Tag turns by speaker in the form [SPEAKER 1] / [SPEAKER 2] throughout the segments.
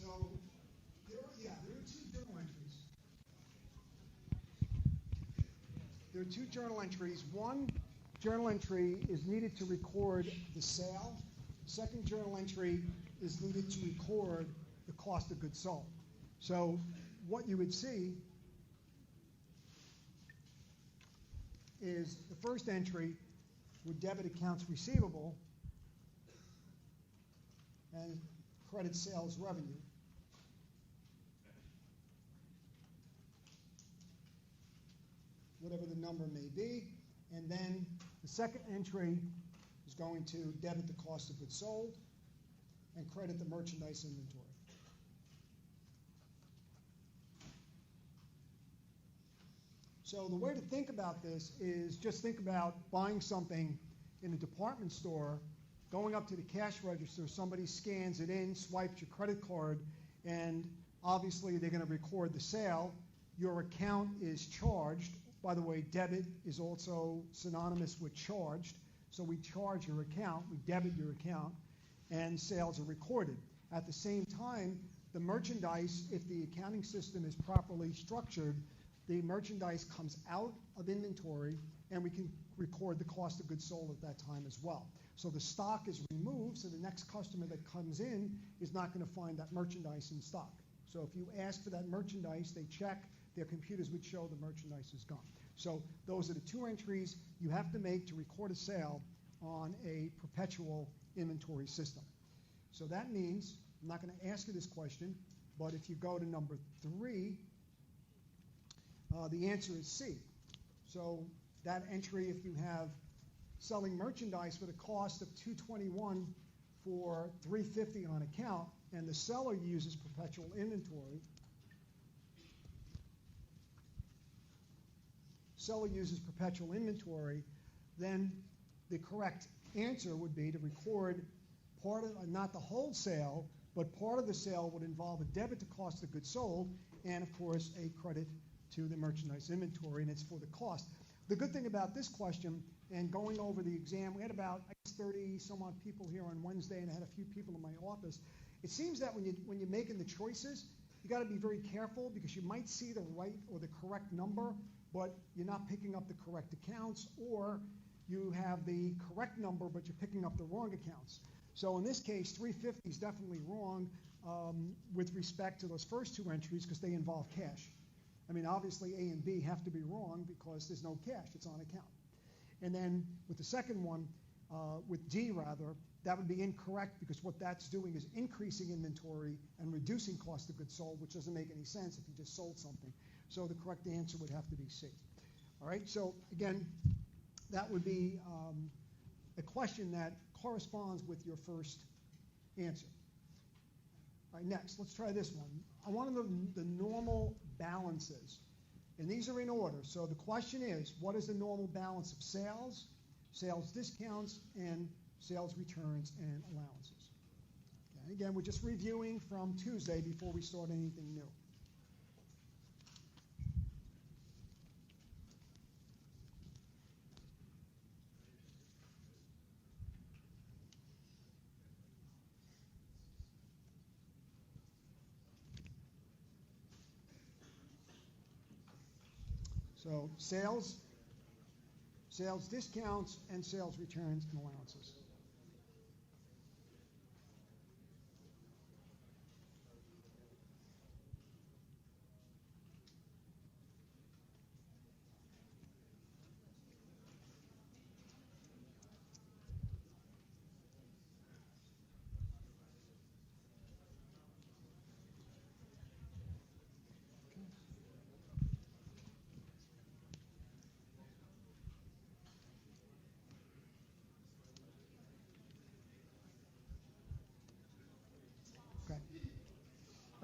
[SPEAKER 1] So, there are two journal entries. There are two journal entries. One journal entry is needed to record the sale. Second journal entry is needed to record the cost of goods sold. So what you would see is the first entry would debit accounts receivable and credit sales revenue. Whatever the number may be. And then the second entry is going to debit the cost of goods sold and credit the merchandise inventory. So the way to think about this is just think about buying something in a department store, going up to the cash register, somebody scans it in, swipes your credit card, and obviously they're going to record the sale. Your account is charged. By the way, debit is also synonymous with charged. So we charge your account, we debit your account, and sales are recorded. At the same time, the merchandise, if the accounting system is properly structured, the merchandise comes out of inventory and we can record the cost of goods sold at that time as well. So the stock is removed, so the next customer that comes in is not going to find that merchandise in stock. So if you ask for that merchandise, they check, their computers would show the merchandise is gone. So those are the two entries you have to make to record a sale on a perpetual inventory system. So that means, I'm not going to ask you this question, but if you go to number 3, the answer is C. So that entry, if you have selling merchandise with a cost of $221 for $350 on account, and the seller uses perpetual inventory, then the correct answer would be to record part of, not the whole sale, but part of the sale would involve a debit to cost of goods sold, and of course a credit to the merchandise inventory, and it's for the cost. The good thing about this question, and going over the exam, we had about 30 some odd people here on Wednesday, and I had a few people in my office. It seems that when you're making the choices, you got to be very careful because you might see the right or the correct number, but you're not picking up the correct accounts, or you have the correct number, but you're picking up the wrong accounts. So in this case, 350 is definitely wrong with respect to those first two entries because they involve cash. I mean, obviously A and B have to be wrong because there's no cash, it's on account. And then with the second one, with D rather, that would be incorrect because what that's doing is increasing inventory and reducing cost of goods sold, which doesn't make any sense if you just sold something. So the correct answer would have to be C. All right, so again, that would be a question that corresponds with your first answer. All right, next, let's try this one. I want the normal balances, and these are in order. So the question is, what is the normal balance of sales, sales discounts, and sales returns and allowances? Okay, again, we're just reviewing from Tuesday before we start anything new. So sales, sales discounts, and sales returns and allowances.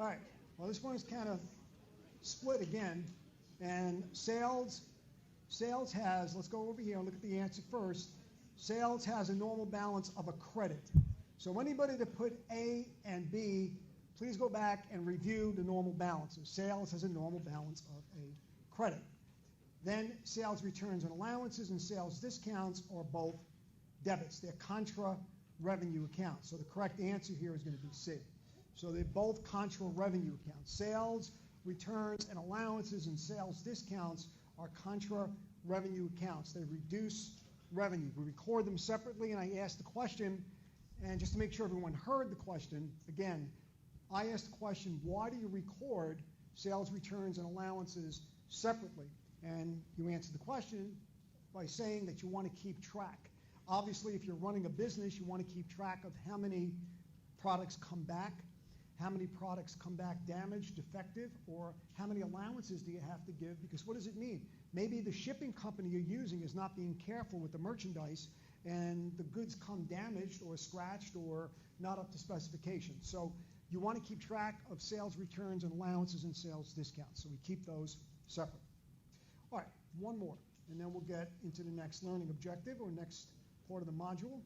[SPEAKER 1] All right, well, this one's kind of split again, and sales has, let's go over here and look at the answer first. Sales has a normal balance of a credit. So anybody that put A and B, please go back and review the normal balances. Sales has a normal balance of a credit. Then sales returns and allowances and sales discounts are both debits. They're contra-revenue accounts. So the correct answer here is going to be C. So they're both contra-revenue accounts. Sales, returns, and allowances and sales discounts are contra-revenue accounts. They reduce revenue. We record them separately, and I asked the question, and just to make sure everyone heard the question, again, I asked the question, why do you record sales, returns, and allowances separately? And you answered the question by saying that you want to keep track. Obviously, if you're running a business, you want to keep track of how many products come back, how many products come back damaged, defective, or how many allowances do you have to give? Because what does it mean? Maybe the shipping company you're using is not being careful with the merchandise, and the goods come damaged or scratched or not up to specifications. So you want to keep track of sales, returns, and allowances and sales discounts. So we keep those separate. All right, one more, and then we'll get into the next learning objective or next part of the module.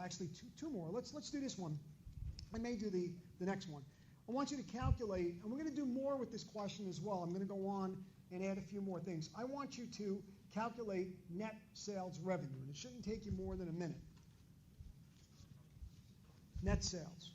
[SPEAKER 1] Actually, two more. Let's do this one. I may do the next one. I want you to calculate, and we're going to do more with this question as well. I'm going to go on and add a few more things. I want you to calculate net sales revenue, and it shouldn't take you more than a minute. Net sales.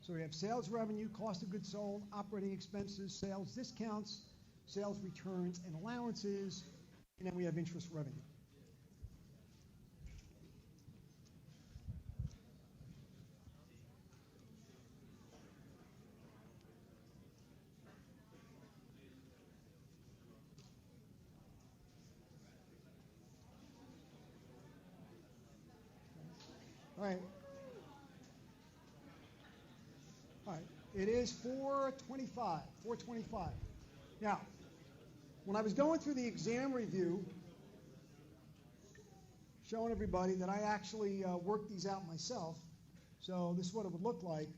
[SPEAKER 1] So we have sales revenue, cost of goods sold, operating expenses, sales discounts, sales returns and allowances, and then we have interest revenue. All right. All right, it is 425. Now, when I was going through the exam review, showing everybody that I actually worked these out myself, so this is what it would look like.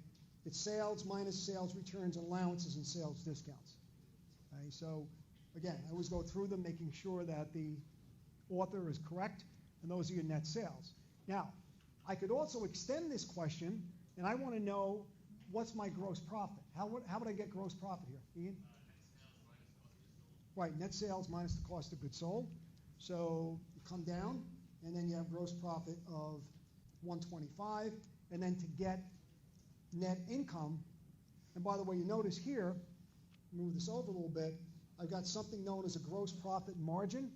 [SPEAKER 1] It's sales minus sales returns and allowances and sales discounts. Okay, so again, I always go through them, making sure that the author is correct, and those are your net sales. Now, I could also extend this question, and I want to know what's my gross profit? How would I get gross profit here, Ian? Right, net sales minus the cost of goods sold. So you come down, and then you have gross profit of 125, and then to get net income, and by the way, you notice here, move this over a little bit, I've got something known as a gross profit margin,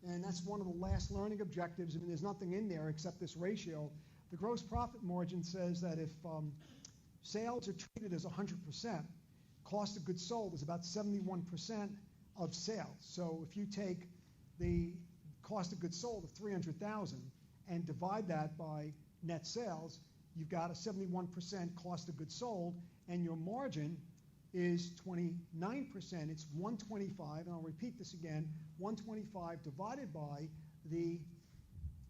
[SPEAKER 1] and that's one of the last learning objectives. I mean, there's nothing in there except this ratio. The gross profit margin says that if sales are treated as 100%, cost of goods sold is about 71% of sales. So if you take the cost of goods sold of $300,000 and divide that by net sales, you've got a 71% cost of goods sold, and your margin is 29%. It's 125, and I'll repeat this again, 125 divided by the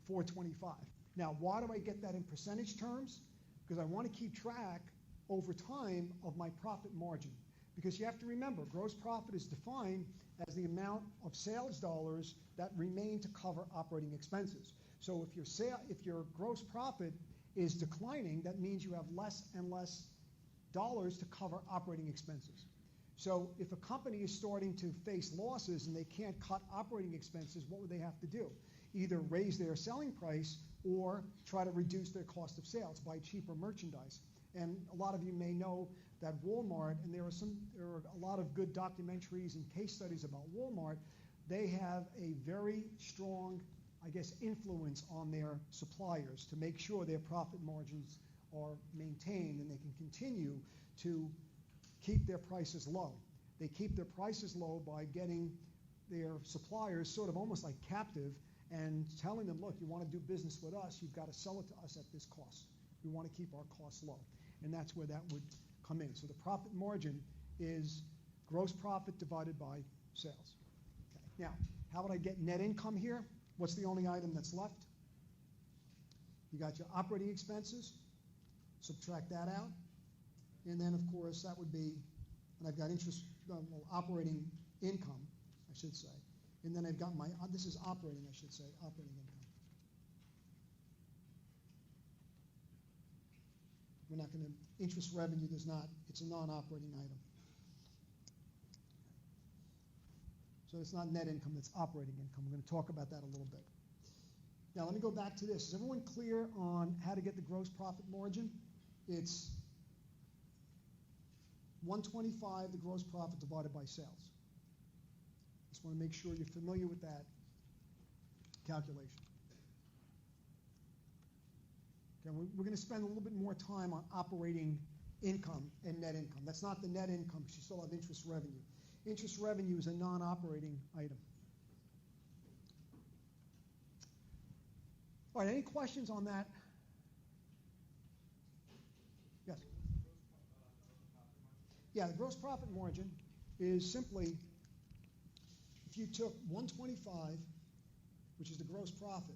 [SPEAKER 1] 425. Now, why do I get that in percentage terms? Because I want to keep track over time of my profit margin. Because you have to remember, gross profit is defined as the amount of sales dollars that remain to cover operating expenses. So if your gross profit is declining, that means you have less and less dollars to cover operating expenses. So if a company is starting to face losses and they can't cut operating expenses, what would they have to do? Either raise their selling price or try to reduce their cost of sales, buy cheaper merchandise. And a lot of you may know that Walmart, and there are a lot of good documentaries and case studies about Walmart, they have a very strong, I guess, influence on their suppliers to make sure their profit margins are maintained and they can continue to keep their prices low. They keep their prices low by getting their suppliers sort of almost like captive and telling them, look, you want to do business with us, you've got to sell it to us at this cost. We want to keep our costs low. And that's where that would come in. So the profit margin is gross profit divided by sales. Okay. Now, how would I get net income here? What's the only item that's left? You got your operating expenses. Subtract that out. And then, of course, that would be, and I've got interest, operating income, I should say. And then I've got my, this is operating, I should say, operating income. We're not going to, interest revenue does not, it's a non-operating item. So it's not net income, it's operating income. We're going to talk about that a little bit. Now let me go back to this. Is everyone clear on how to get the gross profit margin? It's 125, the gross profit divided by sales. Just want to make sure you're familiar with that calculation. Okay, we're going to spend a little bit more time on operating income and net income. That's not the net income because you still have interest revenue. Interest revenue is a non-operating item. All right, any questions on that? Yes. Yeah, the gross profit margin is simply if you took 125, which is the gross profit,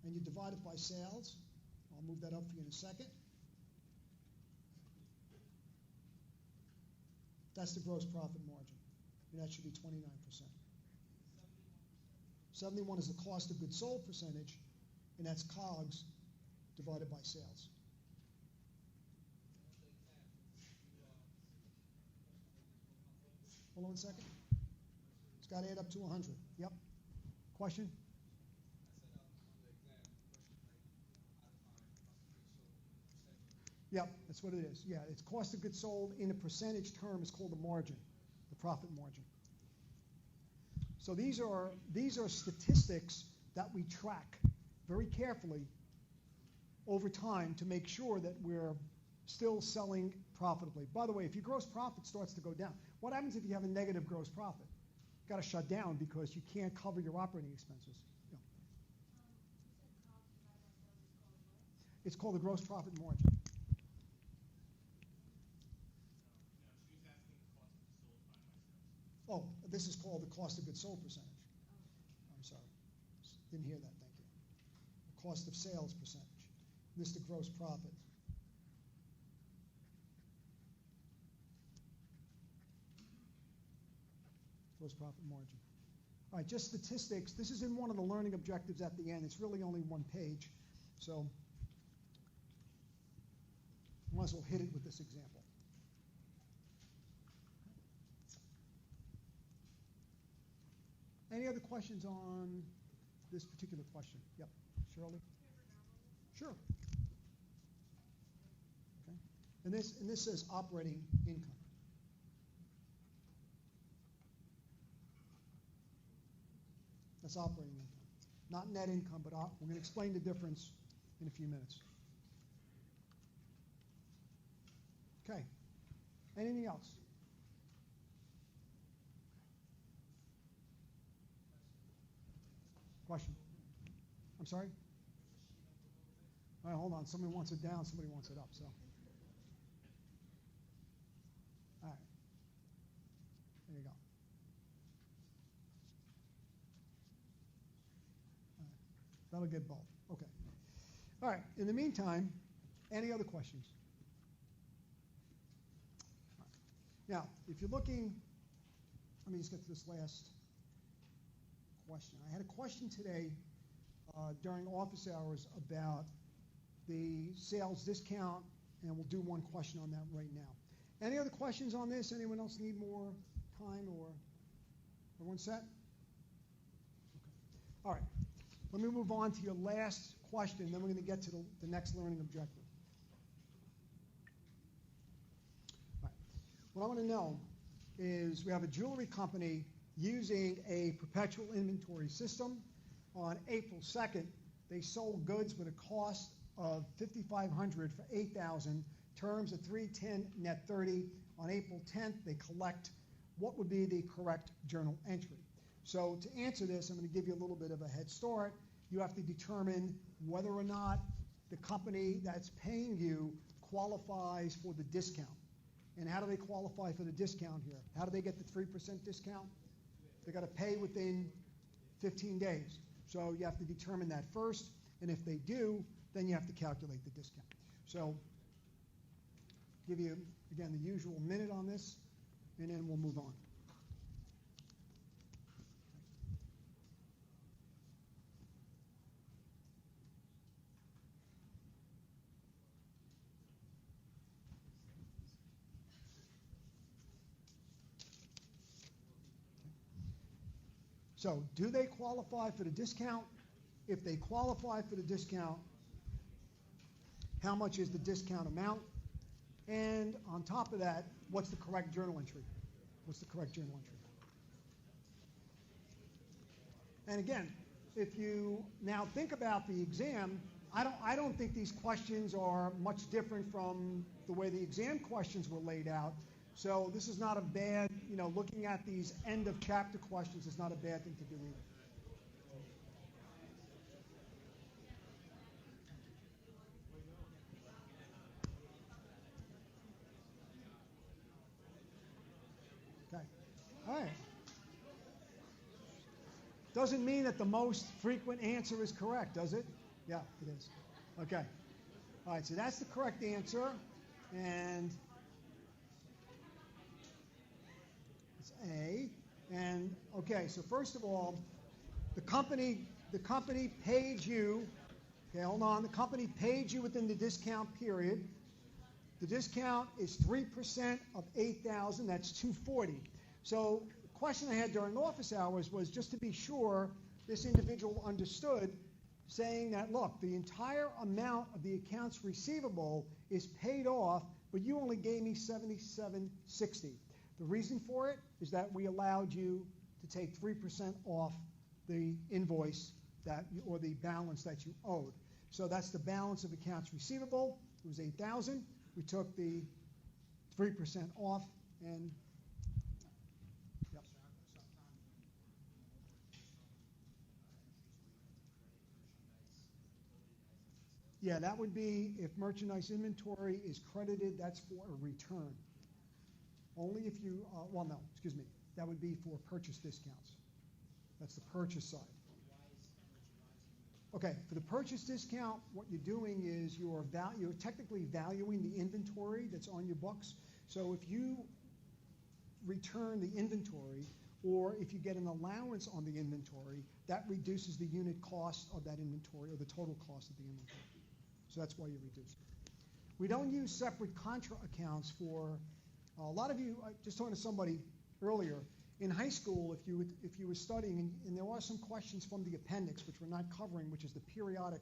[SPEAKER 1] and you divide it by sales. I'll move that up for you in a second. That's the gross profit margin. And that should be 29%. 71 is the cost of goods sold percentage, and that's COGS divided by sales. Hold on a second. It's got to add up to 100. Yep. Question? Yep, that's what it is. Yeah, it's cost of goods sold in a percentage term is called the margin, the profit margin. So these are statistics that we track very carefully over time to make sure that we're still selling profitably. By the way, if your gross profit starts to go down, what happens if you have a negative gross profit? You've got to shut down because you can't cover your operating expenses. Yeah. It's called the gross profit margin. Oh, this is called the cost of goods sold percentage. I'm sorry. Didn't hear that, thank you. The cost of sales percentage. This is the gross profit. Gross profit margin. All right, just statistics. This is in one of the learning objectives at the end. It's really only one page, so might as well hit it with this example. Any other questions on this particular question? Yep, Shirley? Sure. Okay. And this says operating income. That's operating income. Not net income, but we're going to explain the difference in a few minutes. Okay. Anything else? Question? I'm sorry? All right, hold on. Somebody wants it down, somebody wants it up, so. All right. There you go. All right. That'll get both. Okay. All right. In the meantime, any other questions? All right. Now, if you're looking, let me just get to this last question. I had a question today during office hours about the sales discount, and we'll do one question on that right now. Any other questions on this? Anyone else need more time, or everyone set? Okay. All right. Let me move on to your last question, then we're going to get to the next learning objective. All right. What I want to know is we have a jewelry company using a perpetual inventory system. On April 2nd, they sold goods with a cost of $5,500 for $8,000, terms of 310 net 30. On April 10th, they collect what would be the correct journal entry. So to answer this, I'm going to give you a little bit of a head start. You have to determine whether or not the company that's paying you qualifies for the discount. And how do they qualify for the discount here? How do they get the 3% discount? They've got to pay within 15 days. So you have to determine that first, and if they do, then you have to calculate the discount. So give you, again, the usual minute on this, and then we'll move on. So, do they qualify for the discount? If they qualify for the discount, how much is the discount amount? And on top of that, what's the correct journal entry? What's the correct journal entry? And again, if you now think about the exam, I don't think these questions are much different from the way the exam questions were laid out. So this is not a bad, looking at these end of chapter questions is not a bad thing to do either. Okay. All right. Doesn't mean that the most frequent answer is correct, does it? Yeah, it is. Okay. All right, so that's the correct answer. And it's A. And okay, so first of all, the company paid you, okay, hold on, the company paid you within the discount period. The discount is 3% of $8,000, that's $240. So the question I had during office hours was just to be sure this individual understood, saying that, look, the entire amount of the accounts receivable is paid off, but you only gave me $77.60. The reason for it is that we allowed you to take 3% off the invoice or the balance that you owed. So that's the balance of accounts receivable. It was $8,000. We took the 3% off, and yep. Yeah, that would be if merchandise inventory is credited, that's for a return. Only if you, that would be for purchase discounts. That's the purchase side. Okay, for the purchase discount, what you're doing is you're technically valuing the inventory that's on your books. So if you return the inventory, or if you get an allowance on the inventory, that reduces the unit cost of that inventory, or the total cost of the inventory. So that's why you reduce it. We don't use separate contra accounts for, a lot of you, I just talking to somebody earlier, in high school, if you were studying, and there are some questions from the appendix, which we're not covering, which is the periodic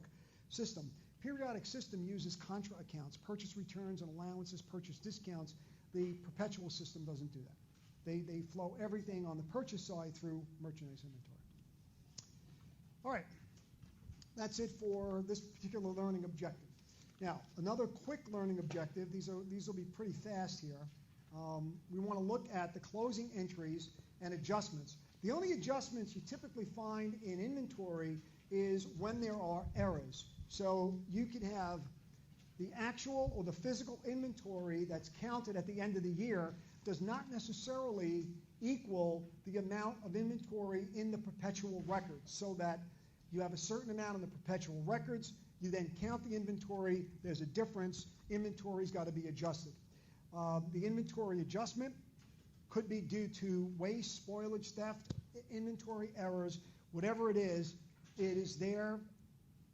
[SPEAKER 1] system. Periodic system uses contra accounts, purchase returns and allowances, purchase discounts. The perpetual system doesn't do that. They flow everything on the purchase side through merchandise inventory. All right, that's it for this particular learning objective. Now, another quick learning objective, these will be pretty fast here. We want to look at the closing entries and adjustments. The only adjustments you typically find in inventory is when there are errors. So you could have the actual or the physical inventory that's counted at the end of the year does not necessarily equal the amount of inventory in the perpetual records, so that you have a certain amount in the perpetual records, you then count the inventory, there's a difference, inventory's got to be adjusted. The inventory adjustment could be due to waste, spoilage, theft, inventory errors, whatever it is there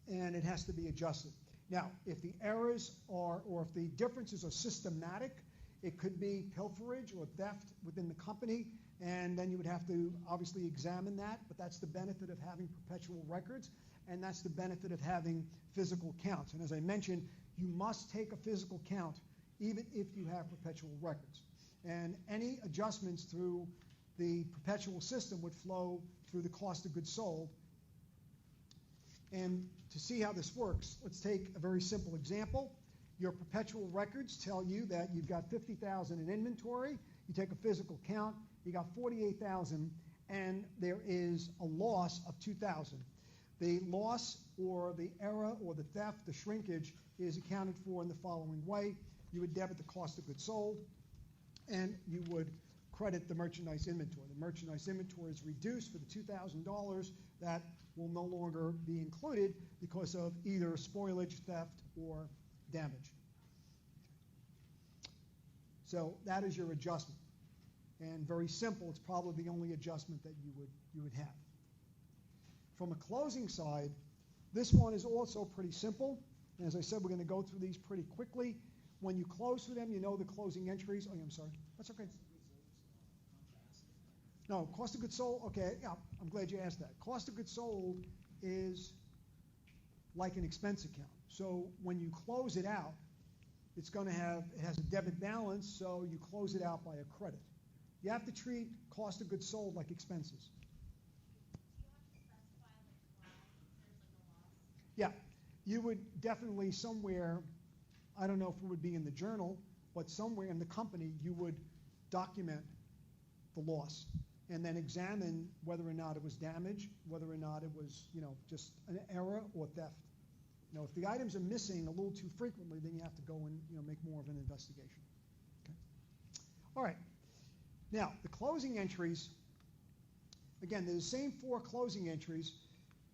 [SPEAKER 1] and it has to be adjusted. Now, if the errors are, or if the differences are systematic, it could be pilferage or theft within the company, and then you would have to obviously examine that, but that's the benefit of having perpetual records, and that's the benefit of having physical counts. And as I mentioned, you must take a physical count even if you have perpetual records. And any adjustments through the perpetual system would flow through the cost of goods sold. And to see how this works, let's take a very simple example. Your perpetual records tell you that you've got 50,000 in inventory. You take a physical count, you got 48,000, and there is a loss of 2,000. The loss or the error or the theft, the shrinkage, is accounted for in the following way. You would debit the cost of goods sold, and you would credit the merchandise inventory. The merchandise inventory is reduced for the $2,000 that will no longer be included because of either spoilage, theft, or damage. So that is your adjustment. And very simple, it's probably the only adjustment that you would have. From a closing side, this one is also pretty simple. And as I said, we're going to go through these pretty quickly. When you close for them, you know the closing entries. Oh, yeah, I'm sorry. That's okay. No, cost of goods sold, okay, yeah, I'm glad you asked that. Cost of goods sold is like an expense account. So when you close it out, it has a debit balance, so you close it out by a credit. You have to treat cost of goods sold like expenses. Yeah, you would definitely somewhere, I don't know if it would be in the journal, but somewhere in the company you would document the loss and then examine whether or not it was damage, whether or not it was, just an error or theft. If the items are missing a little too frequently, then you have to go and make more of an investigation. Okay. All right. Now the closing entries. Again, they're the same 4 closing entries,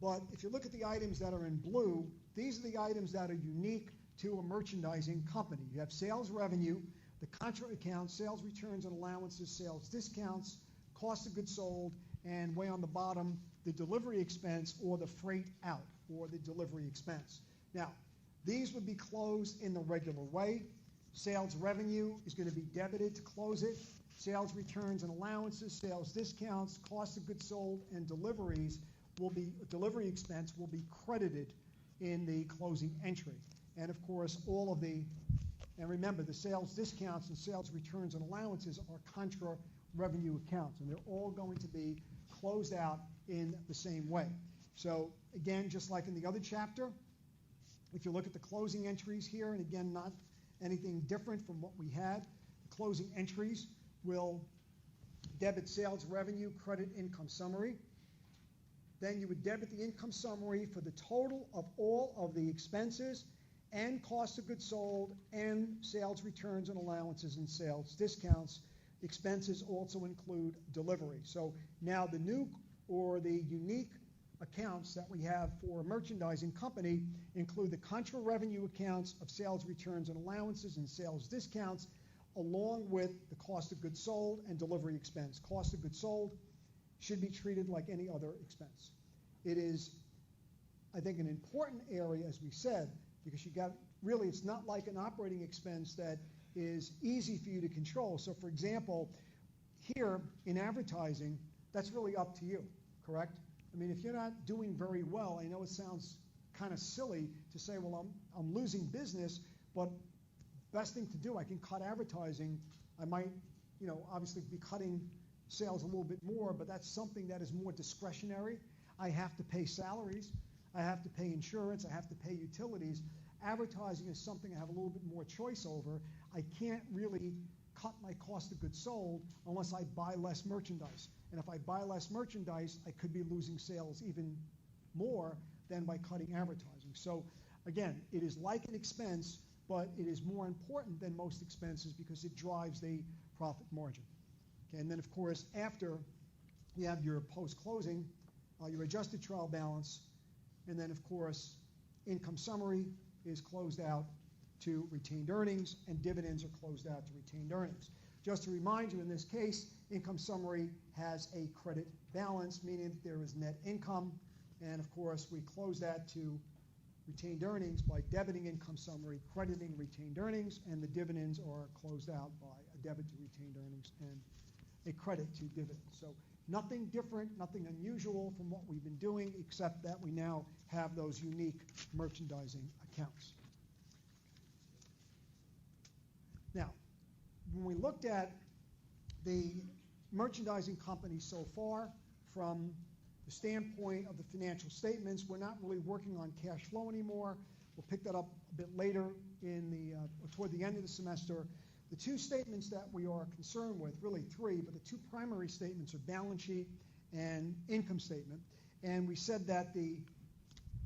[SPEAKER 1] but if you look at the items that are in blue, these are the items that are unique to a merchandising company. You have sales revenue, the contra account, sales returns and allowances, sales discounts, cost of goods sold, and way on the bottom, the delivery expense or the freight out or the delivery expense. Now, these would be closed in the regular way. Sales revenue is going to be debited to close it. Sales returns and allowances, sales discounts, cost of goods sold, and delivery expense will be credited in the closing entry. And of course, and remember, the sales discounts and sales returns and allowances are contra-revenue accounts, and they're all going to be closed out in the same way. So again, just like in the other chapter, if you look at the closing entries here, and again, not anything different from what we had, the closing entries will debit sales revenue, credit income summary. Then you would debit the income summary for the total of all of the expenses and cost of goods sold and sales returns and allowances and sales discounts. Expenses also include delivery. So now the new or the unique accounts that we have for a merchandising company include the contra-revenue accounts of sales returns and allowances and sales discounts, along with the cost of goods sold and delivery expense. Cost of goods sold should be treated like any other expense. It is, I think, an important area, as we said, because it's not like an operating expense that is easy for you to control. So for example, here in advertising, that's really up to you, correct? I mean, if you're not doing very well, I know it sounds kind of silly to say, well, I'm losing business, but best thing to do, I can cut advertising. I might, obviously be cutting sales a little bit more, but that's something that is more discretionary. I have to pay salaries. I have to pay insurance. I have to pay utilities. Advertising is something I have a little bit more choice over. I can't really cut my cost of goods sold unless I buy less merchandise. And if I buy less merchandise, I could be losing sales even more than by cutting advertising. So again, it is like an expense, but it is more important than most expenses because it drives the profit margin. Okay, and then of course, after you have your post-closing, your adjusted trial balance, and then of course, income summary is closed out to retained earnings, and dividends are closed out to retained earnings. Just to remind you, in this case, income summary has a credit balance, meaning that there is net income, and of course, we close that to retained earnings by debiting income summary, crediting retained earnings, and the dividends are closed out by a debit to retained earnings and a credit to dividends. So nothing different, nothing unusual from what we've been doing, except that we now have those unique merchandising accounts. Now, when we looked at the merchandising company so far, from the standpoint of the financial statements, we're not really working on cash flow anymore. We'll pick that up a bit later toward the end of the semester. The 2 statements that we are concerned with, really 3, but the 2 primary statements are balance sheet and income statement. And we said that the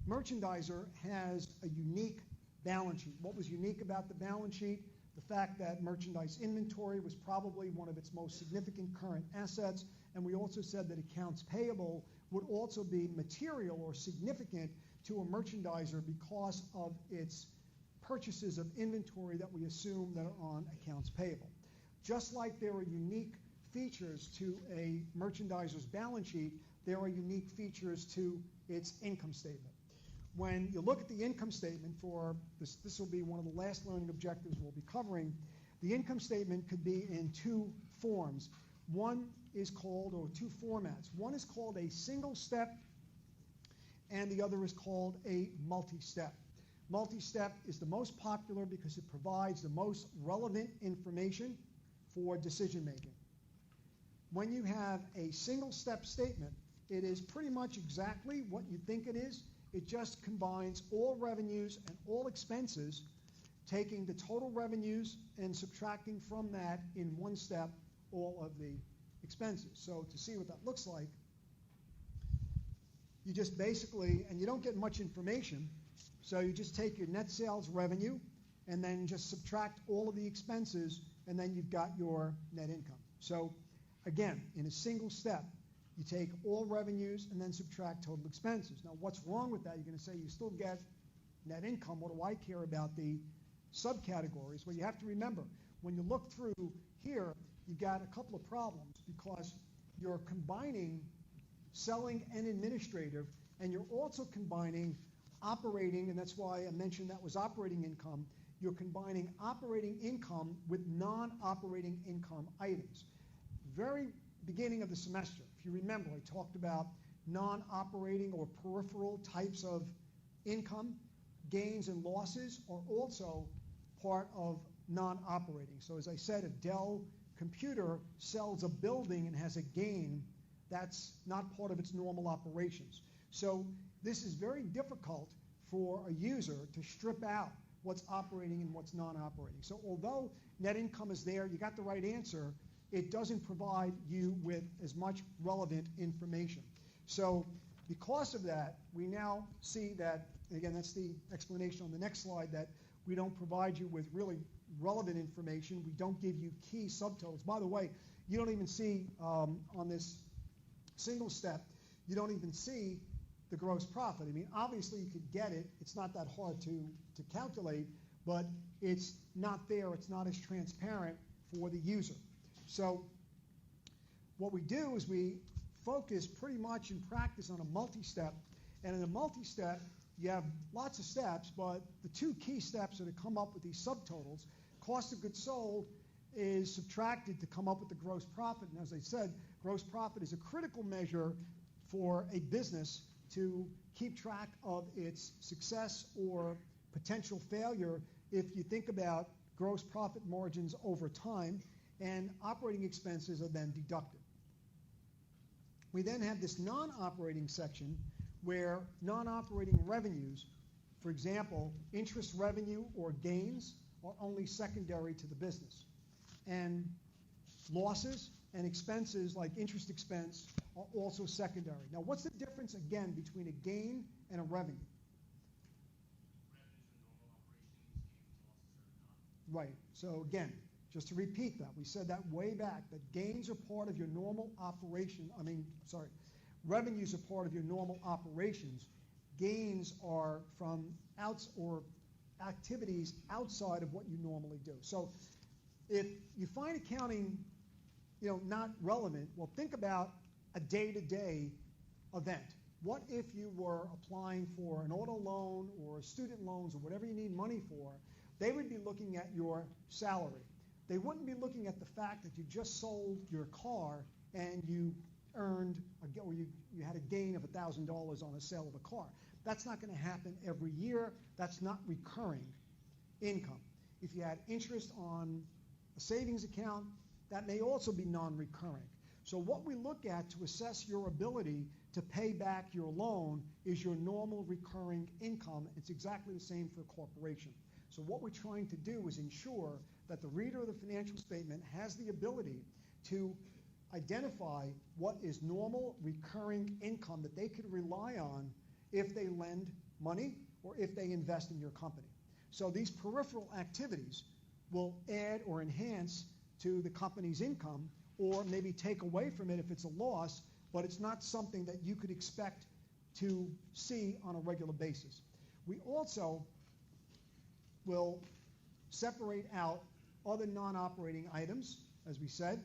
[SPEAKER 1] merchandiser has a unique balance sheet. What was unique about the balance sheet? The fact that merchandise inventory was probably one of its most significant current assets, and we also said that accounts payable would also be material or significant to a merchandiser because of its purchases of inventory that we assume that are on accounts payable. Just like there are unique features to a merchandiser's balance sheet, there are unique features to its income statement. When you look at the income statement for this will be one of the last learning objectives we'll be covering. The income statement could be in two forms. One is called, or two formats. One is called a single step, and the other is called a multi-step. Multi-step is the most popular because it provides the most relevant information for decision making. When you have a single step statement, it is pretty much exactly what you think it is. It just combines all revenues and all expenses, taking the total revenues and subtracting from that in one step all of the expenses. So to see what that looks like, you just basically, and you don't get much information, so you just take your net sales revenue and then just subtract all of the expenses, and then you've got your net income. So again, in a single step, you take all revenues and then subtract total expenses. Now, what's wrong with that? You're going to say you still get net income. What do I care about the subcategories? Well, you have to remember, when you look through here, you got a couple of problems because you're combining selling and administrative, and you're also combining operating, and that's why I mentioned that was operating income. You're combining operating income with non-operating income items. Very beginning of the semester, if you remember, I talked about non-operating or peripheral types of income. Gains and losses are also part of non-operating. So as I said, a Dell computer sells a building and has a gain. That's not part of its normal operations. So this is very difficult for a user to strip out what's operating and what's non-operating. So although net income is there, you got the right answer, it doesn't provide you with as much relevant information. So because of that, we now see that, again, that's the explanation on the next slide, that we don't provide you with really relevant information. We don't give you key subtotals. By the way, you don't even see on this single step, you don't even see the gross profit. I mean, obviously you could get it. It's not that hard to calculate, but it's not there. It's not as transparent for the user. So what we do is we focus pretty much in practice on a multi-step. And in a multi-step, you have lots of steps, but the two key steps are to come up with these subtotals. Cost of goods sold is subtracted to come up with the gross profit. And as I said, gross profit is a critical measure for a business to keep track of its success or potential failure if you think about gross profit margins over time, and operating expenses are then deducted. We then have this non-operating section where non-operating revenues, for example, interest revenue or gains, are only secondary to the business. And losses and expenses like interest expense are also secondary. Now, what's the difference, again, between a gain and a revenue? Right. So again, just to repeat that, we said that way back, that gains are part of your normal operation. Revenues are part of your normal operations. Gains are from outs or activities outside of what you normally do. So if you find accounting, not relevant, well, think about a day-to-day event. What if you were applying for an auto loan or student loans or whatever you need money for? They would be looking at your salary. They wouldn't be looking at the fact that you just sold your car and you earned, or you had a gain of $1,000 on a sale of a car. That's not going to happen every year. That's not recurring income. If you had interest on a savings account, that may also be non-recurring. So what we look at to assess your ability to pay back your loan is your normal recurring income. It's exactly the same for a corporation. So what we're trying to do is ensure that the reader of the financial statement has the ability to identify what is normal recurring income that they could rely on if they lend money or if they invest in your company. So these peripheral activities will add or enhance to the company's income, or maybe take away from it if it's a loss, but it's not something that you could expect to see on a regular basis. We also will separate out other non-operating items as we said.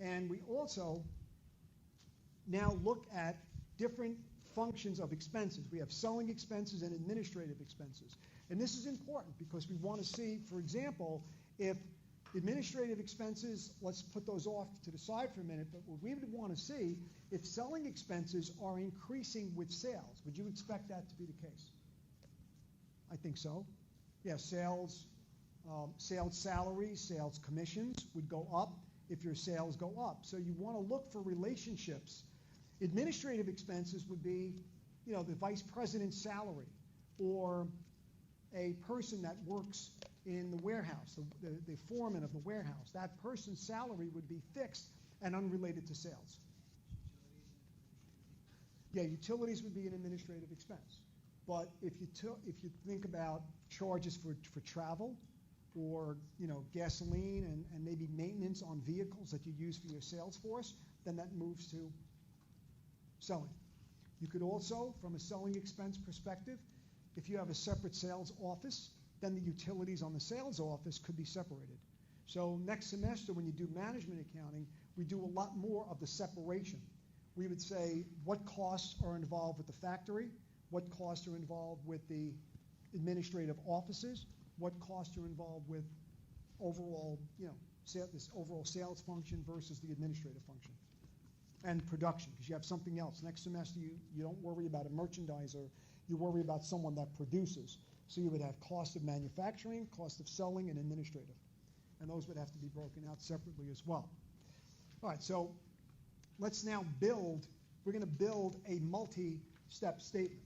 [SPEAKER 1] And we also now look at different functions of expenses. We have selling expenses and administrative expenses. And this is important because we want to see, for example, if administrative expenses, let's put those off to the side for a minute, but what we would want to see, if selling expenses are increasing with sales, would you expect that to be the case? I think so. Yeah, sales salaries, sales commissions would go up if your sales go up. So you want to look for relationships. Administrative expenses would be, the vice president's salary, or a person that works in the warehouse, the foreman of the warehouse. That person's salary would be fixed and unrelated to sales. Yeah, utilities would be an administrative expense. But if you think about charges for travel, or gasoline and maybe maintenance on vehicles that you use for your sales force, then that moves to selling. You could also, from a selling expense perspective, if you have a separate sales office, then the utilities on the sales office could be separated. So next semester when you do management accounting, we do a lot more of the separation. We would say what costs are involved with the factory, what costs are involved with the administrative offices, what costs are involved with overall, this overall sales function versus the administrative function. And production, because you have something else. Next semester, you don't worry about a merchandiser, you worry about someone that produces. So you would have cost of manufacturing, cost of selling, and administrative. And those would have to be broken out separately as well. All right, so let's now we're going to build a multi-step statement.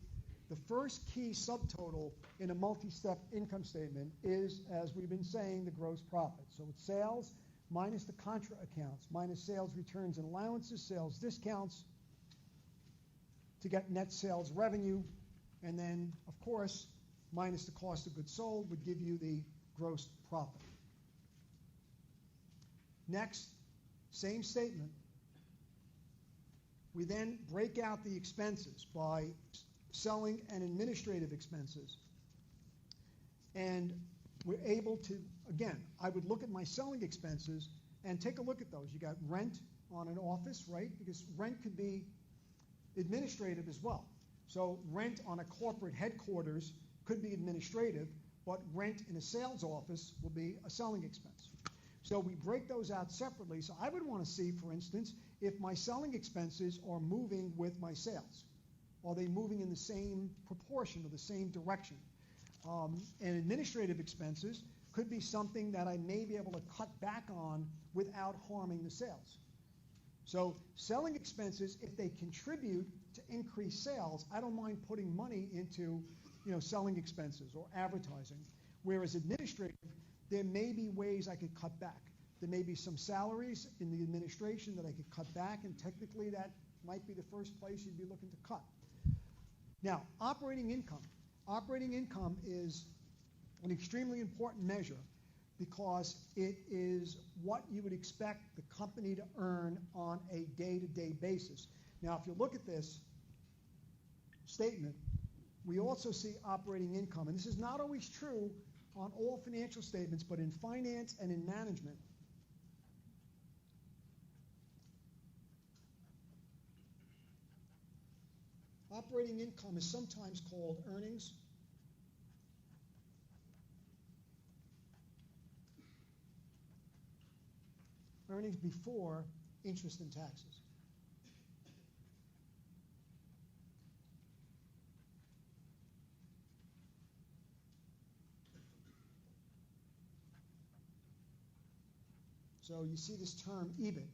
[SPEAKER 1] The first key subtotal in a multi-step income statement is, as we've been saying, the gross profit. So it's sales minus the contra accounts, minus sales returns and allowances, sales discounts, to get net sales revenue, and then, of course, minus the cost of goods sold would give you the gross profit. Next, same statement. We then break out the expenses by selling and administrative expenses. And we're able to, again, I would look at my selling expenses and take a look at those. You got rent on an office, right? Because rent could be administrative as well. So rent on a corporate headquarters could be administrative, but rent in a sales office will be a selling expense. So we break those out separately. So I would want to see, for instance, if my selling expenses are moving with my sales. Are they moving in the same proportion or the same direction? And administrative expenses could be something that I may be able to cut back on without harming the sales. So selling expenses, if they contribute to increased sales, I don't mind putting money into selling expenses or advertising. Whereas administrative, there may be ways I could cut back. There may be some salaries in the administration that I could cut back, and technically that might be the first place you'd be looking to cut. Now, operating income. Operating income is an extremely important measure because it is what you would expect the company to earn on a day-to-day basis. Now, if you look at this statement, we also see operating income, and this is not always true on all financial statements, but in finance and in management. Operating income is sometimes called earnings. Earnings before interest and taxes. So you see this term EBIT,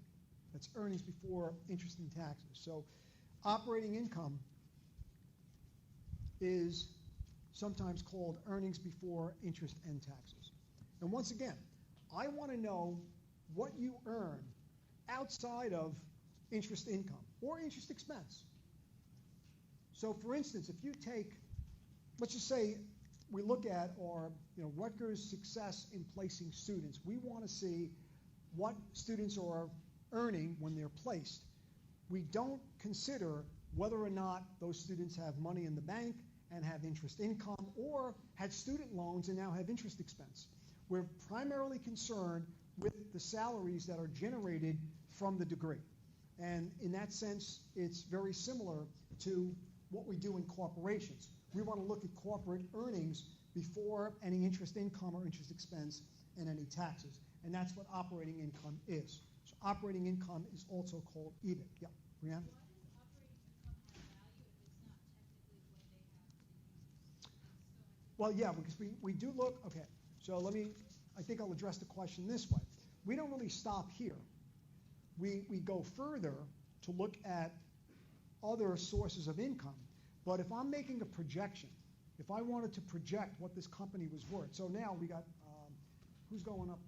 [SPEAKER 1] that's earnings before interest and taxes. So operating income is sometimes called earnings before interest and taxes. And once again, I want to know what you earn outside of interest income or interest expense. So for instance, if you take, let's just say we look at our Rutgers success in placing students. We want to see what students are earning when they're placed. We don't consider whether or not those students have money in the bank and have interest income, or had student loans and now have interest expense. We're primarily concerned with the salaries that are generated from the degree. And in that sense, it's very similar to what we do in corporations. We want to look at corporate earnings before any interest income or interest expense and any taxes. And that's what operating income is. So operating income is also called EBIT. Yeah, Brianna? Well, yeah, because we do look, okay, so I think I'll address the question this way. We don't really stop here. We go further to look at other sources of income. But if I'm making a projection, if I wanted to project what this company was worth, so now we got, who's going up,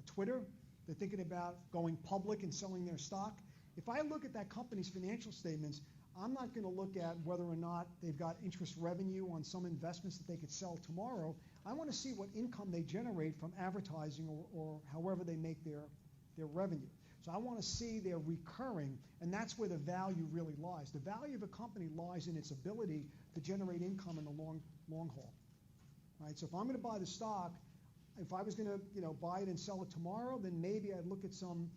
[SPEAKER 1] Twitter? They're thinking about going public and selling their stock. If I look at that company's financial statements, I'm not going to look at whether or not they've got interest revenue on some investments that they could sell tomorrow. I want to see what income they generate from advertising or however they make their revenue. So I want to see their recurring, and that's where the value really lies. The value of a company lies in its ability to generate income in the long haul. Right? So if I'm going to buy the stock, if I was going to buy it and sell it tomorrow, then maybe I'd look at some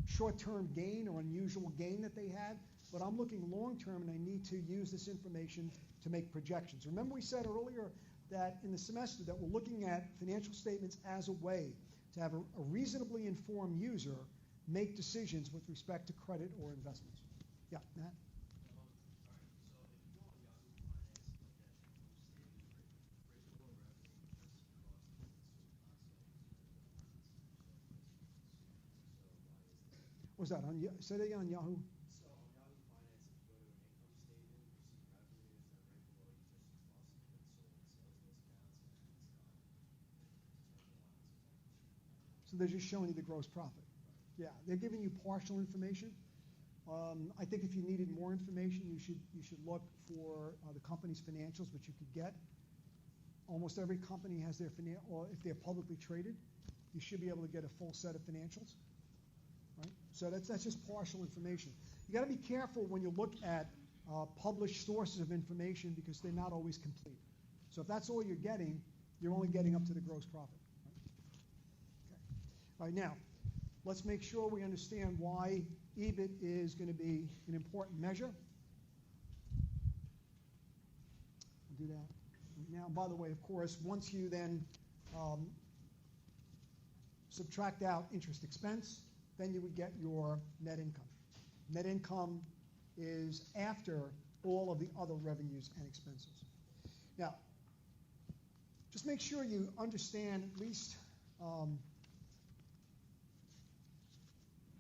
[SPEAKER 1] short-term gain or unusual gain that they had, but I'm looking long-term and I need to use this information to make projections. Remember we said earlier that in the semester that we're looking at financial statements as a way to have a reasonably informed user make decisions with respect to credit or investments. Yeah, Matt? What was that? Say that on Yahoo?
[SPEAKER 2] So on Yahoo Finance, if you go to an income statement, you see revenues that are right below you just cost of goods sold and sales discounts, and it's
[SPEAKER 1] So they're just showing you the gross profit. Right. Yeah, they're giving you partial information. I think if you needed more information, you should look for the company's financials, which you could get. Almost every company has their or if they're publicly traded, you should be able to get a full set of financials. Right? So that's just partial information. You got to be careful when you look at published sources of information because they're not always complete. So if that's all you're getting, you're only getting up to the gross profit. Right? Okay. All right, now, let's make sure we understand why EBIT is going to be an important measure. I'll do that right now. By the way, of course, once you then subtract out interest expense, then you would get your net income. Net income is after all of the other revenues and expenses. Now, just make sure you understand at least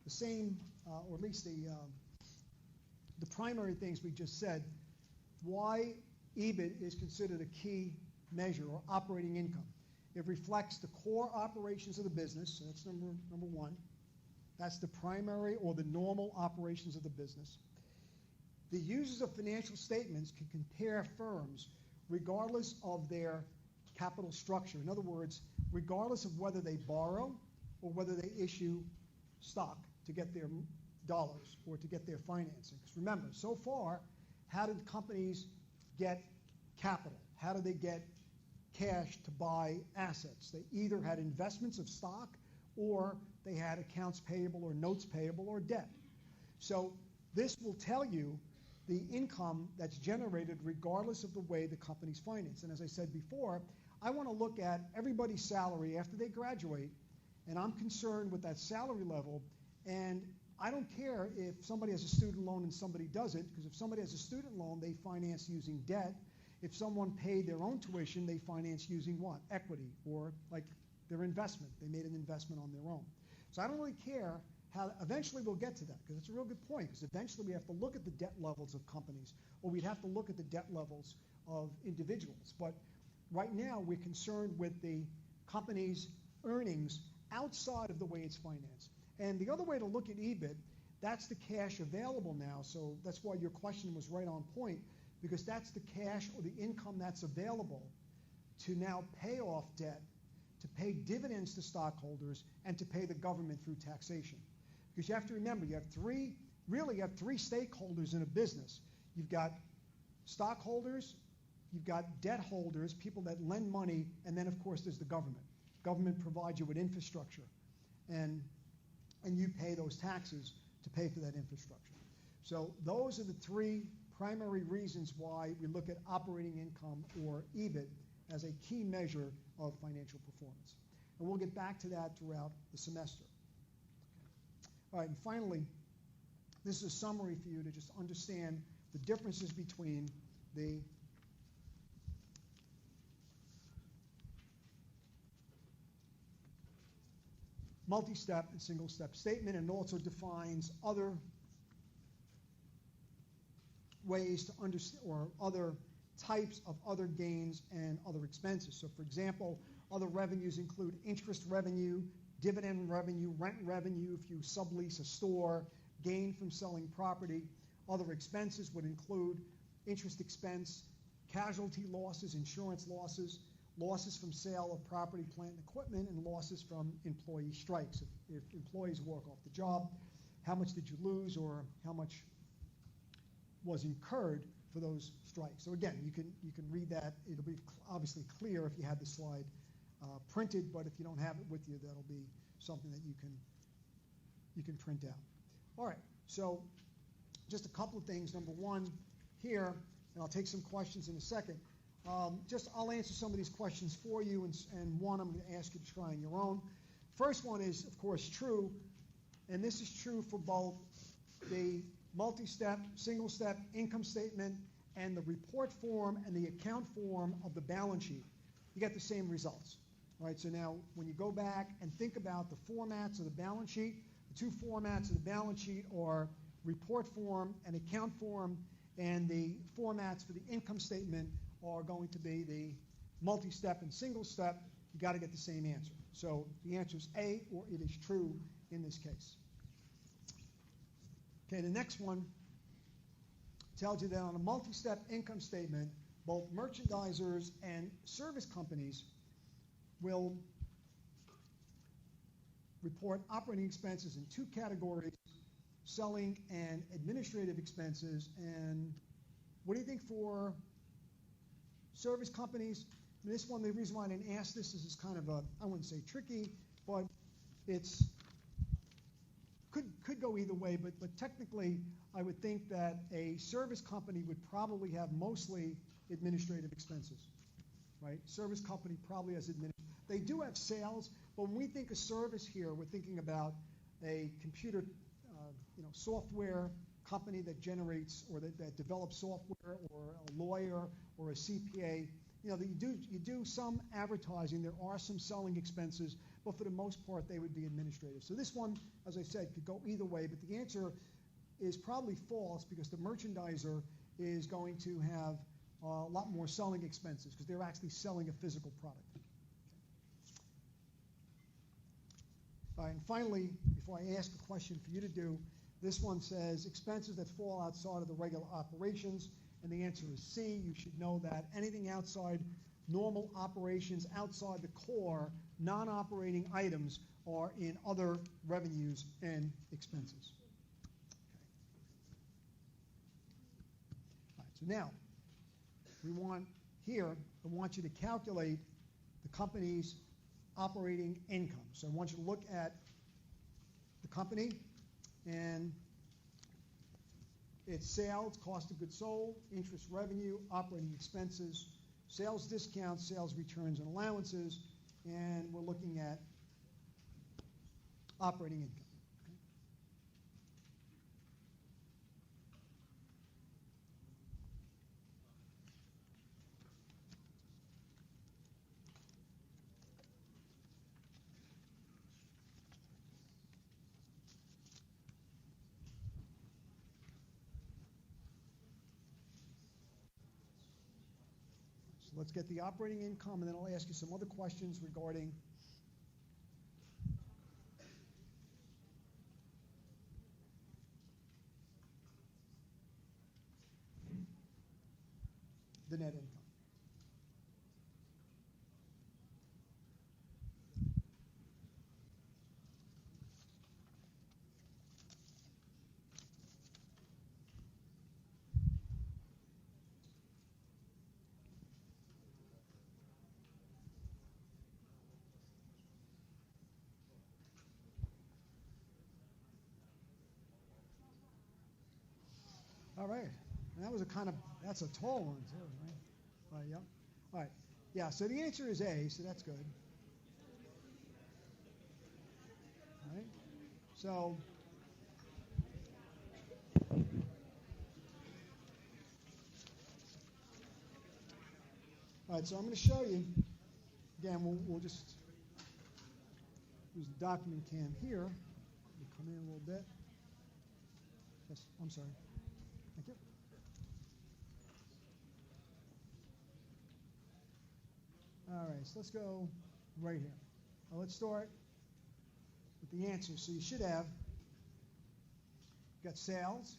[SPEAKER 1] the same, or at least the primary things we just said, why EBIT is considered a key measure, or operating income. It reflects the core operations of the business, so that's number one. That's the primary or the normal operations of the business. The users of financial statements can compare firms regardless of their capital structure. In other words, regardless of whether they borrow or whether they issue stock to get their dollars or to get their financing. Because remember, so far, how did companies get capital? How did they get cash to buy assets? They either had investments of stock or they had accounts payable or notes payable or debt. So this will tell you the income that's generated regardless of the way the company's financed. And as I said before, I want to look at everybody's salary after they graduate, and I'm concerned with that salary level. And I don't care if somebody has a student loan and somebody doesn't, because if somebody has a student loan, they finance using debt. If someone paid their own tuition, they finance using what? Equity, or like their investment. They made an investment on their own. So I don't really care how, eventually we'll get to that, because it's a real good point, because eventually we have to look at the debt levels of companies, or we'd have to look at the debt levels of individuals. But right now we're concerned with the company's earnings outside of the way it's financed. And the other way to look at EBIT, that's the cash available now. So that's why your question was right on point, because that's the cash or the income that's available to now pay off debt, to pay dividends to stockholders, and to pay the government through taxation. Because you have to remember, you have three stakeholders in a business. You've got stockholders, you've got debt holders, people that lend money, and then of course there's the government. Government provides you with infrastructure, and you pay those taxes to pay for that infrastructure. So those are the three primary reasons why we look at operating income, or EBIT, as a key measure of financial performance. And we'll get back to that throughout the semester. All right, and finally, this is a summary for you to just understand the differences between the multi-step and single-step statement, and also defines other ways to understand, or other types of other gains and other expenses. So for example, other revenues include interest revenue, dividend revenue, rent revenue if you sublease a store, gain from selling property. Other expenses would include interest expense, casualty losses, insurance losses, losses from sale of property, plant, and equipment, and losses from employee strikes. If employees walk off the job, how much did you lose, or how much was incurred for those strikes? So again, you can read that. It'll be obviously clear if you have the slide printed, but if you don't have it with you, that'll be something that you can print out. All right, so just a couple of things. Number one here, and I'll take some questions in a second. I'll answer some of these questions for you, and one I'm going to ask you to try on your own. First one is, of course, true, and this is true for both the multi-step, single-step income statement and the report form and the account form of the balance sheet. You get the same results. All right, so now when you go back and think about the formats of the balance sheet, the two formats of the balance sheet are report form and account form, and the formats for the income statement are going to be the multi-step and single-step. You got to get the same answer. So the answer is A, or it is true in this case. Okay, the next one tells you that on a multi-step income statement, both merchandisers and service companies will report operating expenses in two categories: selling and administrative expenses. And what do you think for service companies? This one, the reason why I didn't ask this is kind of I wouldn't say tricky, but it's could go either way, but technically I would think that a service company would probably have mostly administrative expenses, right? Service company probably has they do have sales, but when we think of service here, we're thinking about a computer software company that generates or that develops software, or a lawyer or a CPA. That you do some advertising, there are some selling expenses, but for the most part they would be administrative. So this one, as I said, could go either way, but the answer is probably false, because the merchandiser is going to have a lot more selling expenses because they're actually selling a physical product. All right, and finally, before I ask a question for you to do, this one says expenses that fall outside of the regular operations, and the answer is C. You should know that anything outside normal operations, outside the core, non-operating items are in other revenues and expenses. Okay. All right, so now I want you to calculate the company's operating income. So I want you to look at the company, and it's sales, cost of goods sold, interest revenue, operating expenses, sales discounts, sales returns and allowances, and we're looking at operating income. Okay? So let's get the operating income, and then I'll ask you some other questions regarding the net income. All right. And that was that's a tall one too, right? All right, yeah. All right. Yeah, so the answer is A, so that's good. All right. So all right, so I'm going to show you. Again, we'll just use the document cam here. We'll come in a little bit. Yes, I'm sorry. Thank you. All right, so let's go right here. Now let's start with the answer. So you should have got sales.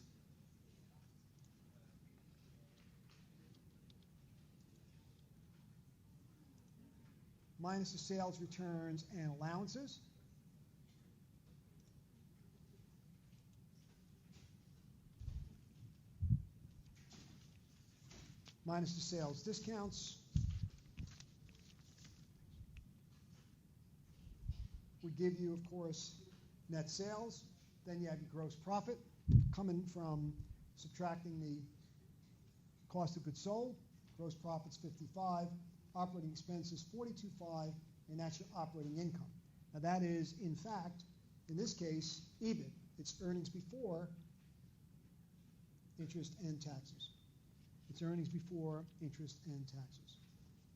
[SPEAKER 1] Minus the sales returns and allowances. Minus the sales discounts. Would give you, of course, net sales. Then you have your gross profit coming from subtracting the cost of goods sold. Gross profit's 55. Operating expenses 42.5, and that's your operating income. Now that is, in fact, in this case, EBIT. It's earnings before interest and taxes. It's earnings before interest and taxes.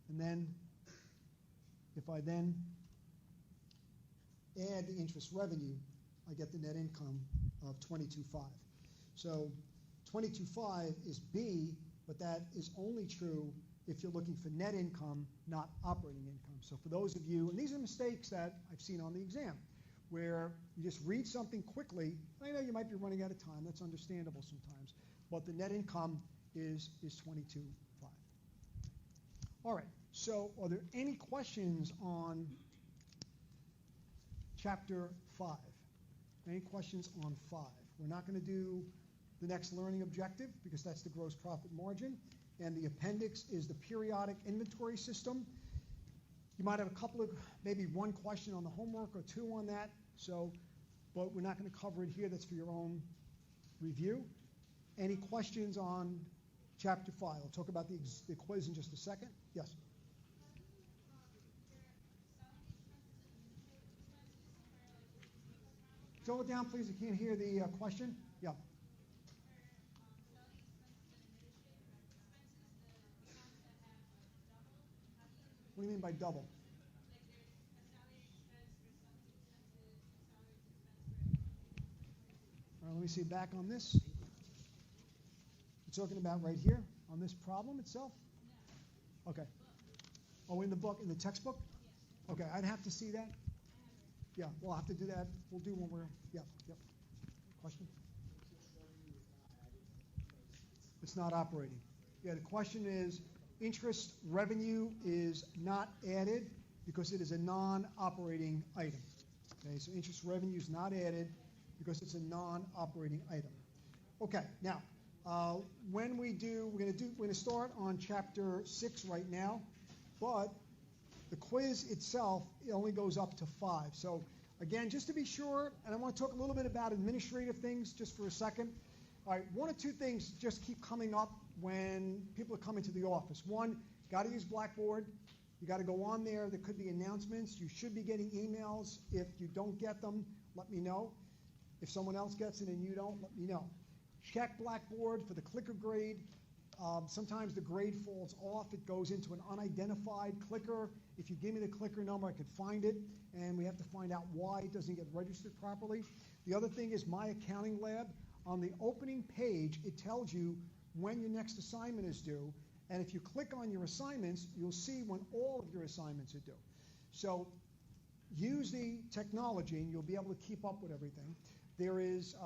[SPEAKER 1] And then, if I then add the interest revenue, I get the net income of 22.5. So 22.5 is B, but that is only true if you're looking for net income, not operating income. So for those of you, and these are mistakes that I've seen on the exam, where you just read something quickly. I know you might be running out of time. That's understandable sometimes. But the net income is 22.5. All right. So are there any questions on Chapter 5? Any questions on 5? We're not going to do the next learning objective because that's the gross profit margin. And the appendix is the periodic inventory system. You might have a couple of, maybe one question on the homework or two on that. So, but we're not going to cover it here. That's for your own review. Any questions on Chapter 5? I'll talk about the quiz in just a second. Yes? Slow it down, please. I can't hear the question. Yeah. What do you mean by double? All right, let me see back on this. You're talking about right here on this problem itself? Okay. Oh, in the book, in the textbook? Okay, I'd have to see that. Yeah, we'll have to do that. We'll do when we're, yeah, yep. Question? It's not operating. Yeah, the question is, interest revenue is not added because it is a non-operating item. Okay, so interest revenue is not added because it's a non-operating item. Okay, now, we're going to start on Chapter 6 right now, but the quiz itself, it only goes up to 5. So again, just to be sure, and I want to talk a little bit about administrative things just for a second. All right, one or two things just keep coming up when people are coming to the office. One, got to use Blackboard. You got to go on there. There could be announcements. You should be getting emails. If you don't get them, let me know. If someone else gets it and you don't, let me know. Check Blackboard for the clicker grade. Sometimes the grade falls off. It goes into an unidentified clicker. If you give me the clicker number, I can find it, and we have to find out why it doesn't get registered properly. The other thing is My Accounting Lab. On the opening page, it tells you when your next assignment is due, and if you click on your assignments, you'll see when all of your assignments are due. So use the technology, and you'll be able to keep up with everything. There is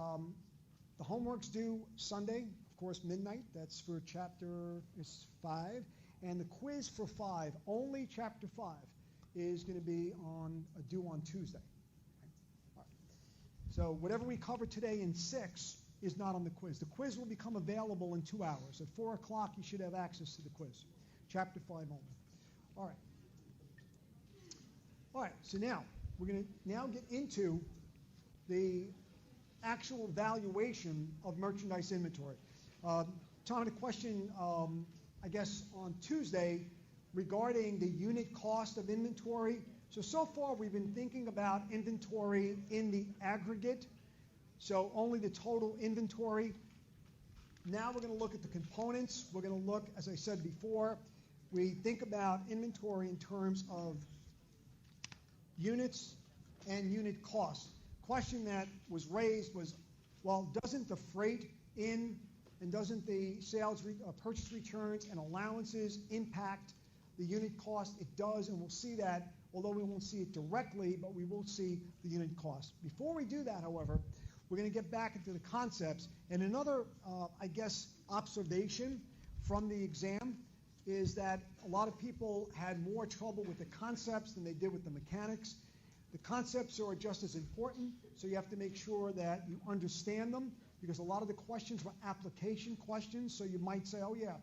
[SPEAKER 1] the homework's due Sunday, of course, midnight. That's for Chapter 5. And the quiz for 5, only Chapter 5, is going to be due on Tuesday. Okay. All right. So whatever we cover today in 6 is not on the quiz. The quiz will become available in 2 hours. At 4 o'clock, you should have access to the quiz. Chapter 5 only. All right. All right, so now, we're going to now get into the actual valuation of merchandise inventory. Tom, a question, I guess, on Tuesday regarding the unit cost of inventory. So far we've been thinking about inventory in the aggregate, so only the total inventory. Now we're going to look at the components. We're going to look, as I said before, we think about inventory in terms of units and unit cost. Question that was raised was, well, doesn't the freight in and doesn't the sales purchase returns and allowances impact the unit cost? It does, and we'll see that, although we won't see it directly, but we will see the unit cost. Before we do that, however, we're going to get back into the concepts. And another, I guess, observation from the exam is that a lot of people had more trouble with the concepts than they did with the mechanics. The concepts are just as important, so you have to make sure that you understand them, because a lot of the questions were application questions. So you might say, oh yeah,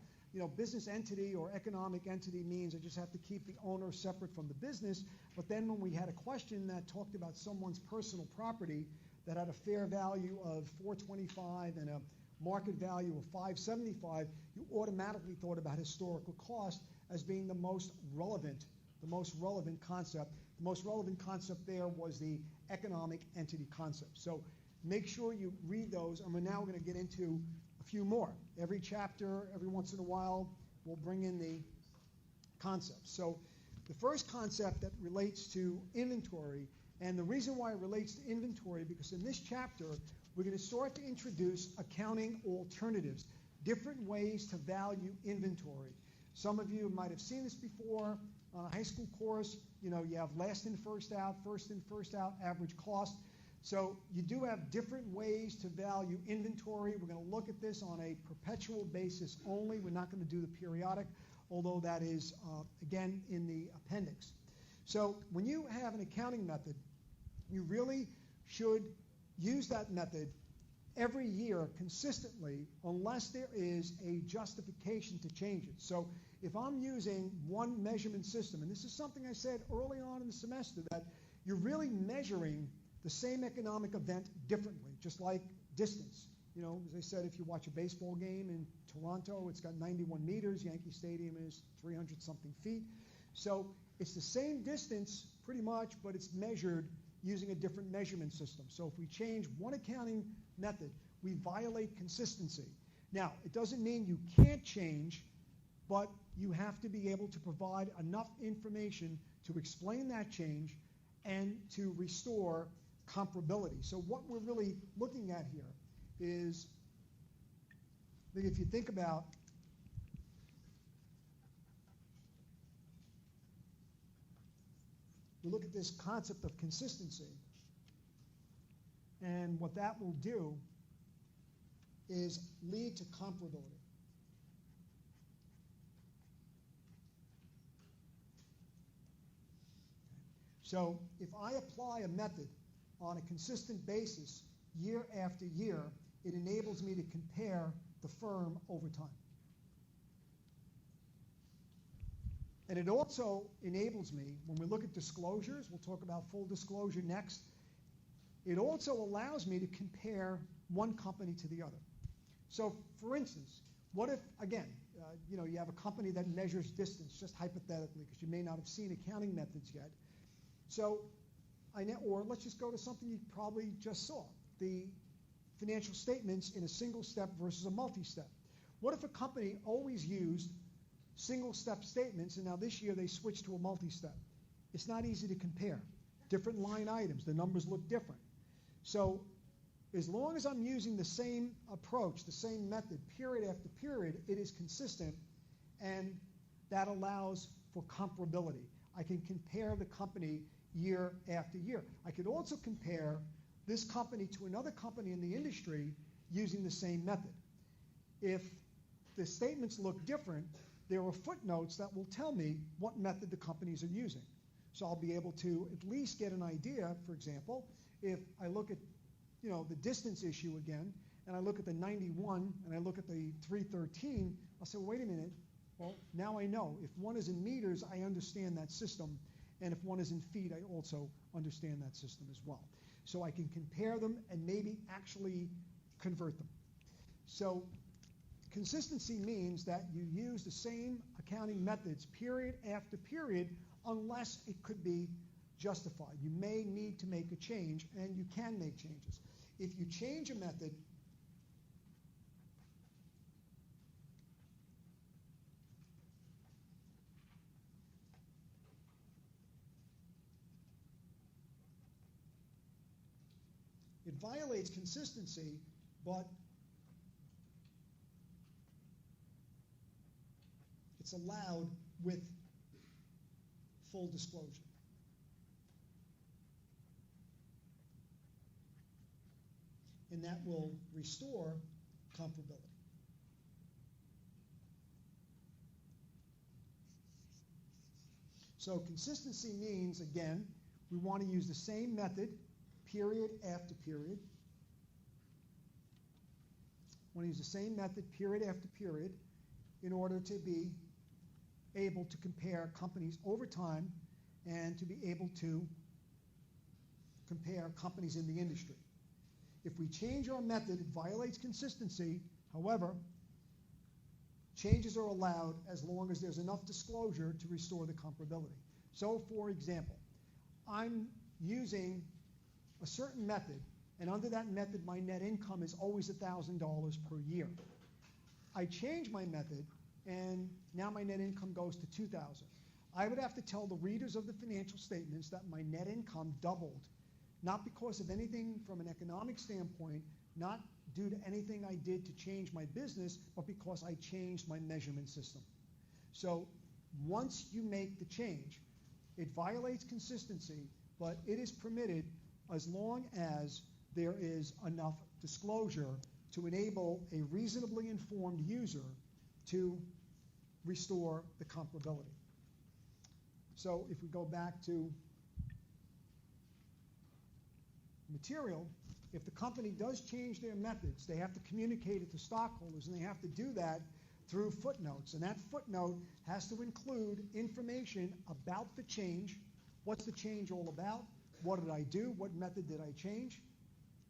[SPEAKER 1] business entity or economic entity means I just have to keep the owner separate from the business. But then when we had a question that talked about someone's personal property that had a fair value of $425 and a market value of $575, you automatically thought about historical cost as being the most relevant concept. The most relevant concept there was the economic entity concept. So make sure you read those, and now we're going to get into a few more. Every chapter, every once in a while, we'll bring in the concepts. So the first concept that relates to inventory, and the reason why it relates to inventory, because in this chapter, we're going to start to introduce accounting alternatives, different ways to value inventory. Some of you might have seen this before on a high school course. You have last in, first out, average cost. So you do have different ways to value inventory. We're going to look at this on a perpetual basis only. We're not going to do the periodic, although that is, again, in the appendix. So when you have an accounting method, you really should use that method every year consistently unless there is a justification to change it. So if I'm using one measurement system, and this is something I said early on in the semester, that you're really measuring the same economic event differently, just like distance. As I said, if you watch a baseball game in Toronto, it's got 91 meters. Yankee Stadium is 300-something feet. So it's the same distance pretty much, but it's measured using a different measurement system. So if we change one accounting method, we violate consistency. Now, it doesn't mean you can't change, but you have to be able to provide enough information to explain that change and to restore comparability. So what we're really looking at here is, if you think about we look at this concept of consistency, and what that will do is lead to comparability. So if I apply a method on a consistent basis year after year, it enables me to compare the firm over time. And it also enables me, when we look at disclosures, we'll talk about full disclosure next, it also allows me to compare one company to the other. So for instance, what if, again, you have a company that measures distance, just hypothetically, because you may not have seen accounting methods yet. So, or let's just go to something you probably just saw, the financial statements in a single step versus a multi-step. What if a company always used single-step statements, and now this year they switched to a multi-step? It's not easy to compare. Different line items, the numbers look different. So as long as I'm using the same approach, the same method, period after period, it is consistent, and that allows for comparability. I can compare the company year after year. I could also compare this company to another company in the industry using the same method. If the statements look different, there are footnotes that will tell me what method the companies are using. So I'll be able to at least get an idea. For example, if I look at the distance issue again, and I look at the 91 and I look at the 313, I'll say, well, wait a minute. Well, now I know. If one is in meters, I understand that system. And if one is in feet, I also understand that system as well. So I can compare them and maybe actually convert them. So consistency means that you use the same accounting methods period after period unless it could be justified. You may need to make a change, and you can make changes. If you change a method, it violates consistency, but it's allowed with full disclosure. And that will restore comparability. So consistency means, again, we want to use the same method period after period. We want to use the same method period after period in order to be able to compare companies over time and to be able to compare companies in the industry. If we change our method, it violates consistency. However, changes are allowed as long as there's enough disclosure to restore the comparability. So, for example, I'm using a certain method, and under that method, my net income is always $1,000 per year. I change my method, and now my net income goes to $2,000. I would have to tell the readers of the financial statements that my net income doubled, not because of anything from an economic standpoint, not due to anything I did to change my business, but because I changed my measurement system. So once you make the change, it violates consistency, but it is permitted as long as there is enough disclosure to enable a reasonably informed user to restore the comparability. So if we go back to material, if the company does change their methods, they have to communicate it to stockholders, and they have to do that through footnotes. And that footnote has to include information about the change. What's the change all about? What did I do? What method did I change?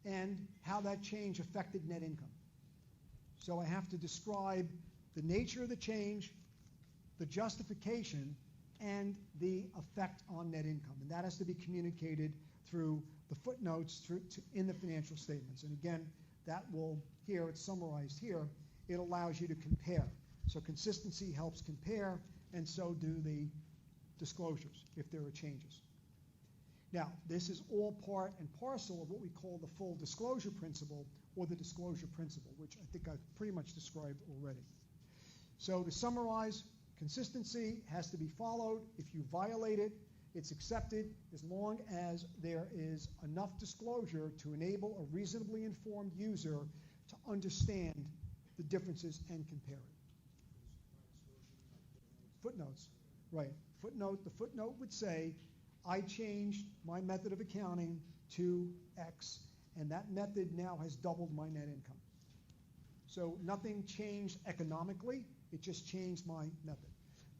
[SPEAKER 1] And how that change affected net income. So I have to describe the nature of the change, the justification, and the effect on net income. And that has to be communicated through the footnotes in the financial statements. And again, that will, here, it's summarized here, it allows you to compare. So consistency helps compare, and so do the disclosures if there are changes. Now, this is all part and parcel of what we call the full disclosure principle, or the disclosure principle, which I think I've pretty much described already. So to summarize, consistency has to be followed. If you violate it, it's accepted as long as there is enough disclosure to enable a reasonably informed user to understand the differences and compare it. Footnotes, right. Footnote, the footnote would say, I changed my method of accounting to X, and that method now has doubled my net income. So nothing changed economically, it just changed my method.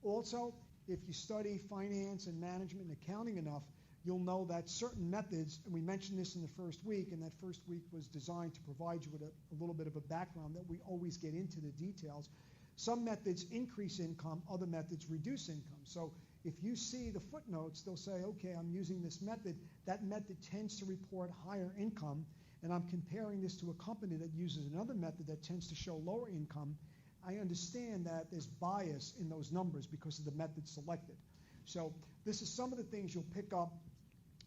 [SPEAKER 1] Also, if you study finance and management and accounting enough, you'll know that certain methods, and we mentioned this in the first week, and that first week was designed to provide you with a little bit of a background that we always get into the details. Some methods increase income, other methods reduce income. So if you see the footnotes, they'll say, okay, I'm using this method. That method tends to report higher income, and I'm comparing this to a company that uses another method that tends to show lower income. I understand that there's bias in those numbers because of the method selected. So this is some of the things you'll pick up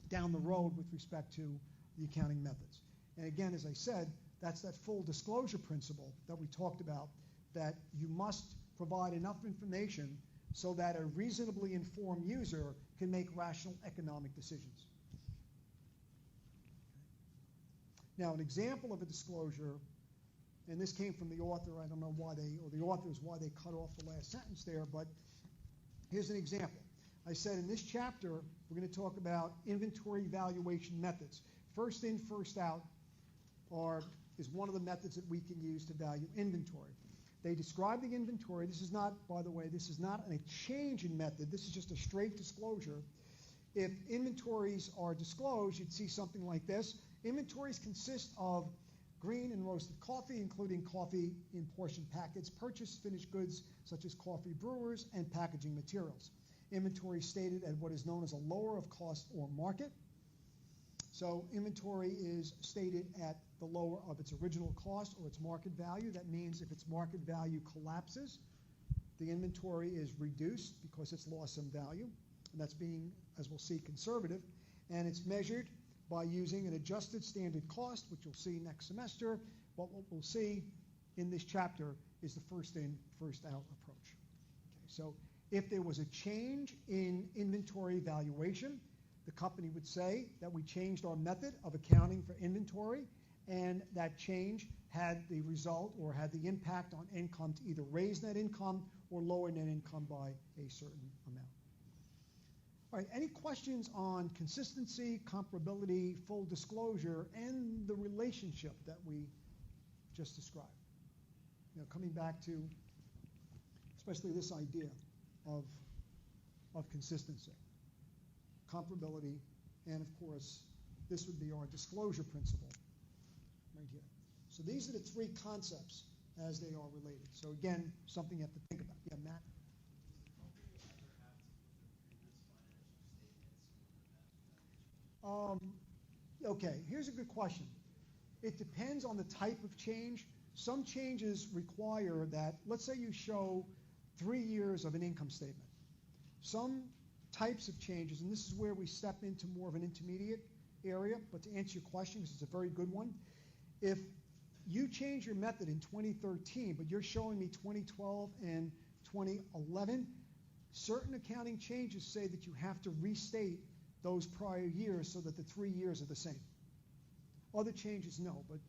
[SPEAKER 1] down the road with respect to the accounting methods. And again, as I said, that's that full disclosure principle that we talked about, that you must provide enough information so that a reasonably informed user can make rational economic decisions. Now, an example of a disclosure, and this came from the author, I don't know why they, or the authors, why they cut off the last sentence there, but here's an example. I said in this chapter, we're going to talk about inventory valuation methods. First in, first out is one of the methods that we can use to value inventory. They describe the inventory. This is not, by the way, this is not a change in method. This is just a straight disclosure. If inventories are disclosed, you'd see something like this. Inventories consist of green and roasted coffee, including coffee in portion packets, purchased finished goods such as coffee brewers and packaging materials. Inventory stated at what is known as a lower of cost or market. So inventory is stated at the lower of its original cost or its market value. That means if its market value collapses, the inventory is reduced because it's lost some value. And that's being, as we'll see, conservative. And it's measured by using an adjusted standard cost, which you'll see next semester. But what we'll see in this chapter is the first in, first out approach. Okay, so if there was a change in inventory valuation, the company would say that we changed our method of accounting for inventory, and that change had the result or had the impact on income to either raise net income or lower net income by a certain amount. All right, any questions on consistency, comparability, full disclosure, and the relationship that we just described? Coming back to especially this idea of consistency, comparability, and of course, this would be our disclosure principle right here. So these are the three concepts as they are related. So again, something you have to think about. Yeah, Matt? Okay, here's a good question. It depends on the type of change. Some changes require that, let's say you show 3 years of an income statement. Some types of changes, and this is where we step into more of an intermediate area, but to answer your question, because it's a very good one, if you change your method in 2013, but you're showing me 2012 and 2011, certain accounting changes say that you have to restate those prior years so that the 3 years are the same. Other changes, no, but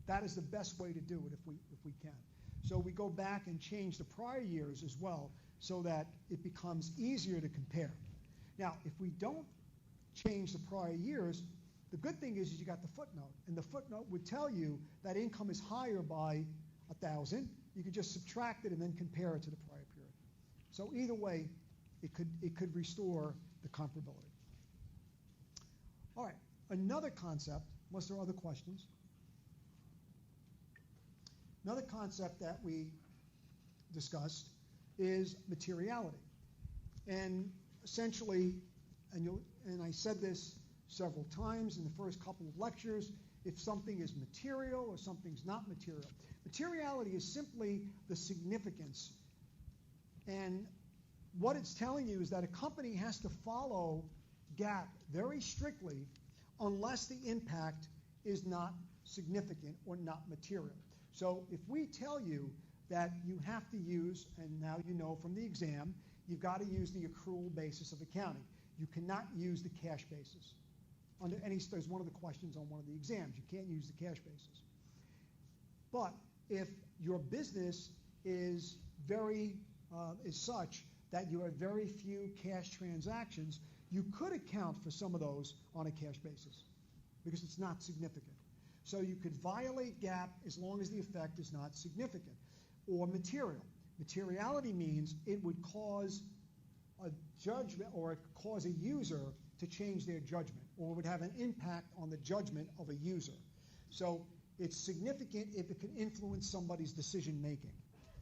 [SPEAKER 1] that is the best way to do it if we can. So we go back and change the prior years as well so that it becomes easier to compare. Now, if we don't change the prior years, the good thing is you got the footnote, and the footnote would tell you that income is higher by 1,000. You could just subtract it and then compare it to the prior period. So either way, it could restore the comparability. All right, another concept, unless there are other questions. Another concept that we discussed is materiality. And essentially, and I said this several times in the first couple of lectures, if something is material or something's not material. Materiality is simply the significance. And what it's telling you is that a company has to follow GAAP very strictly unless the impact is not significant or not material. So if we tell you that you have to use, and now you know from the exam, you've got to use the accrual basis of accounting. You cannot use the cash basis. There's one of the questions on one of the exams. You can't use the cash basis. But if your business is such that you have very few cash transactions, you could account for some of those on a cash basis because it's not significant. So you could violate GAAP as long as the effect is not significant. Or material. Materiality means it would cause a judgment or cause a user to change their judgment, or would have an impact on the judgment of a user. So it's significant if it can influence somebody's decision making.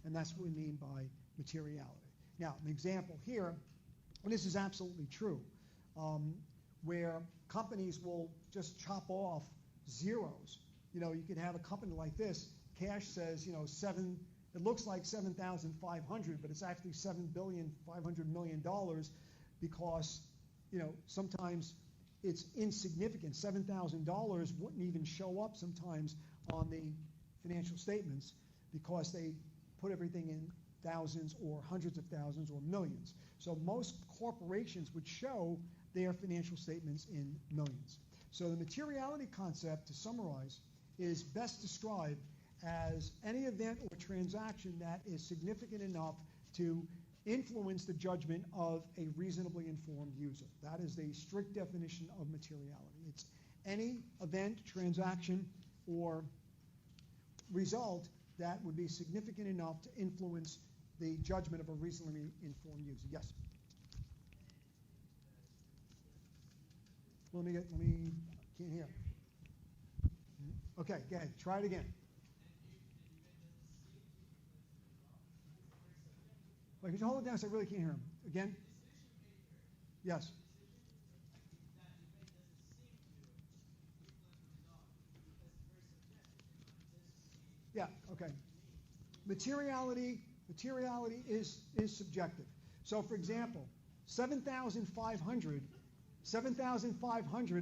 [SPEAKER 1] And that's what we mean by materiality. Now, an example here, and this is absolutely true, where companies will just chop off zeros. You can have a company like this, cash says, it looks like 7,500, but it's actually $7,500,000,000 because, sometimes it's insignificant. $7,000 wouldn't even show up sometimes on the financial statements because they put everything in thousands or hundreds of thousands or millions. So most corporations would show their financial statements in millions. So the materiality concept, to summarize, is best described as any event or transaction that is significant enough to influence the judgment of a reasonably informed user. That is the strict definition of materiality. It's any event, transaction, or result that would be significant enough to influence the judgment of a reasonably informed user. Yes? Can't hear. Okay, go ahead. Try it again. Wait, could you hold it down so I really can't hear him? Again? Yes. Yeah, okay. Materiality is subjective. So, for example, 7,500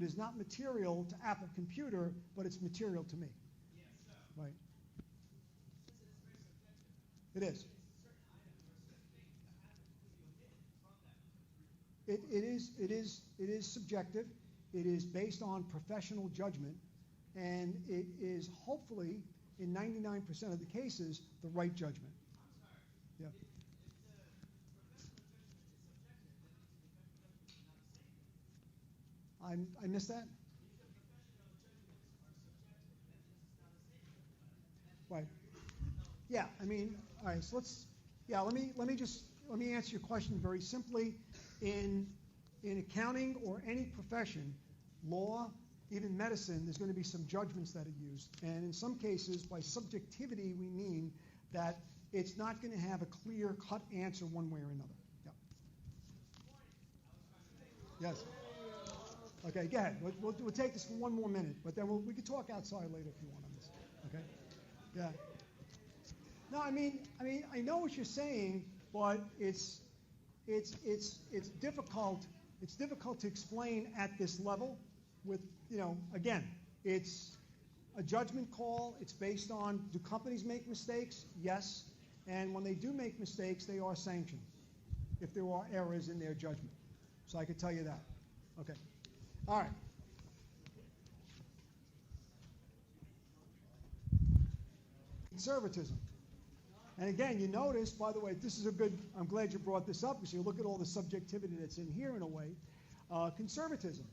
[SPEAKER 1] is not material to Apple Computer, but it's material to me. Right. It is. It is subjective. It is based on professional judgment, and it is hopefully, in 99% of the cases, the right judgment. Yeah. I missed that. Right. Yeah. I mean, all right. So let me answer your question very simply. In accounting or any profession, law, even medicine, there's going to be some judgments that are used. And in some cases, by subjectivity, we mean that it's not going to have a clear-cut answer one way or another. Yeah. Yes. Okay, go ahead. We'll take this for one more minute, but then we can talk outside later if you want on this. Okay? Yeah. No, I mean, I know what you're saying, but it's difficult. It's difficult to explain at this level. With again, it's a judgment call. It's based on, do companies make mistakes? Yes. And when they do make mistakes, they are sanctioned if there are errors in their judgment. So I could tell you that. Okay. All right. Conservatism. And again, you notice, by the way, this is I'm glad you brought this up, because you look at all the subjectivity that's in here in a way. Conservatism.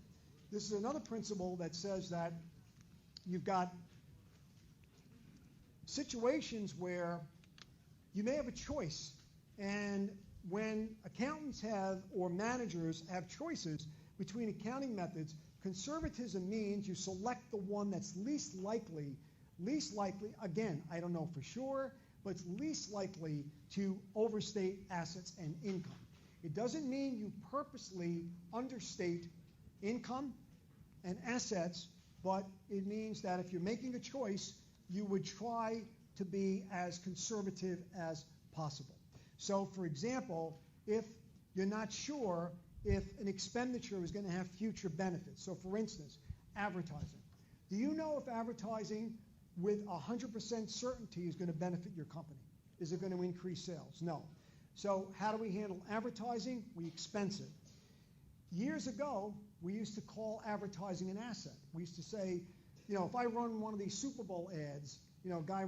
[SPEAKER 1] This is another principle that says that you've got situations where you may have a choice, and when accountants or managers have choices between accounting methods, conservatism means you select the one that's least likely, again, I don't know for sure, but it's least likely to overstate assets and income. It doesn't mean you purposely understate income and assets, but it means that if you're making a choice, you would try to be as conservative as possible. So, for example, if you're not sure if an expenditure is going to have future benefits, so for instance, advertising. Do you know if advertising with 100% certainty is going to benefit your company? Is it going to increase sales? No. So how do we handle advertising? We expense it. Years ago, we used to call advertising an asset. We used to say, if I run one of these Super Bowl ads, a guy,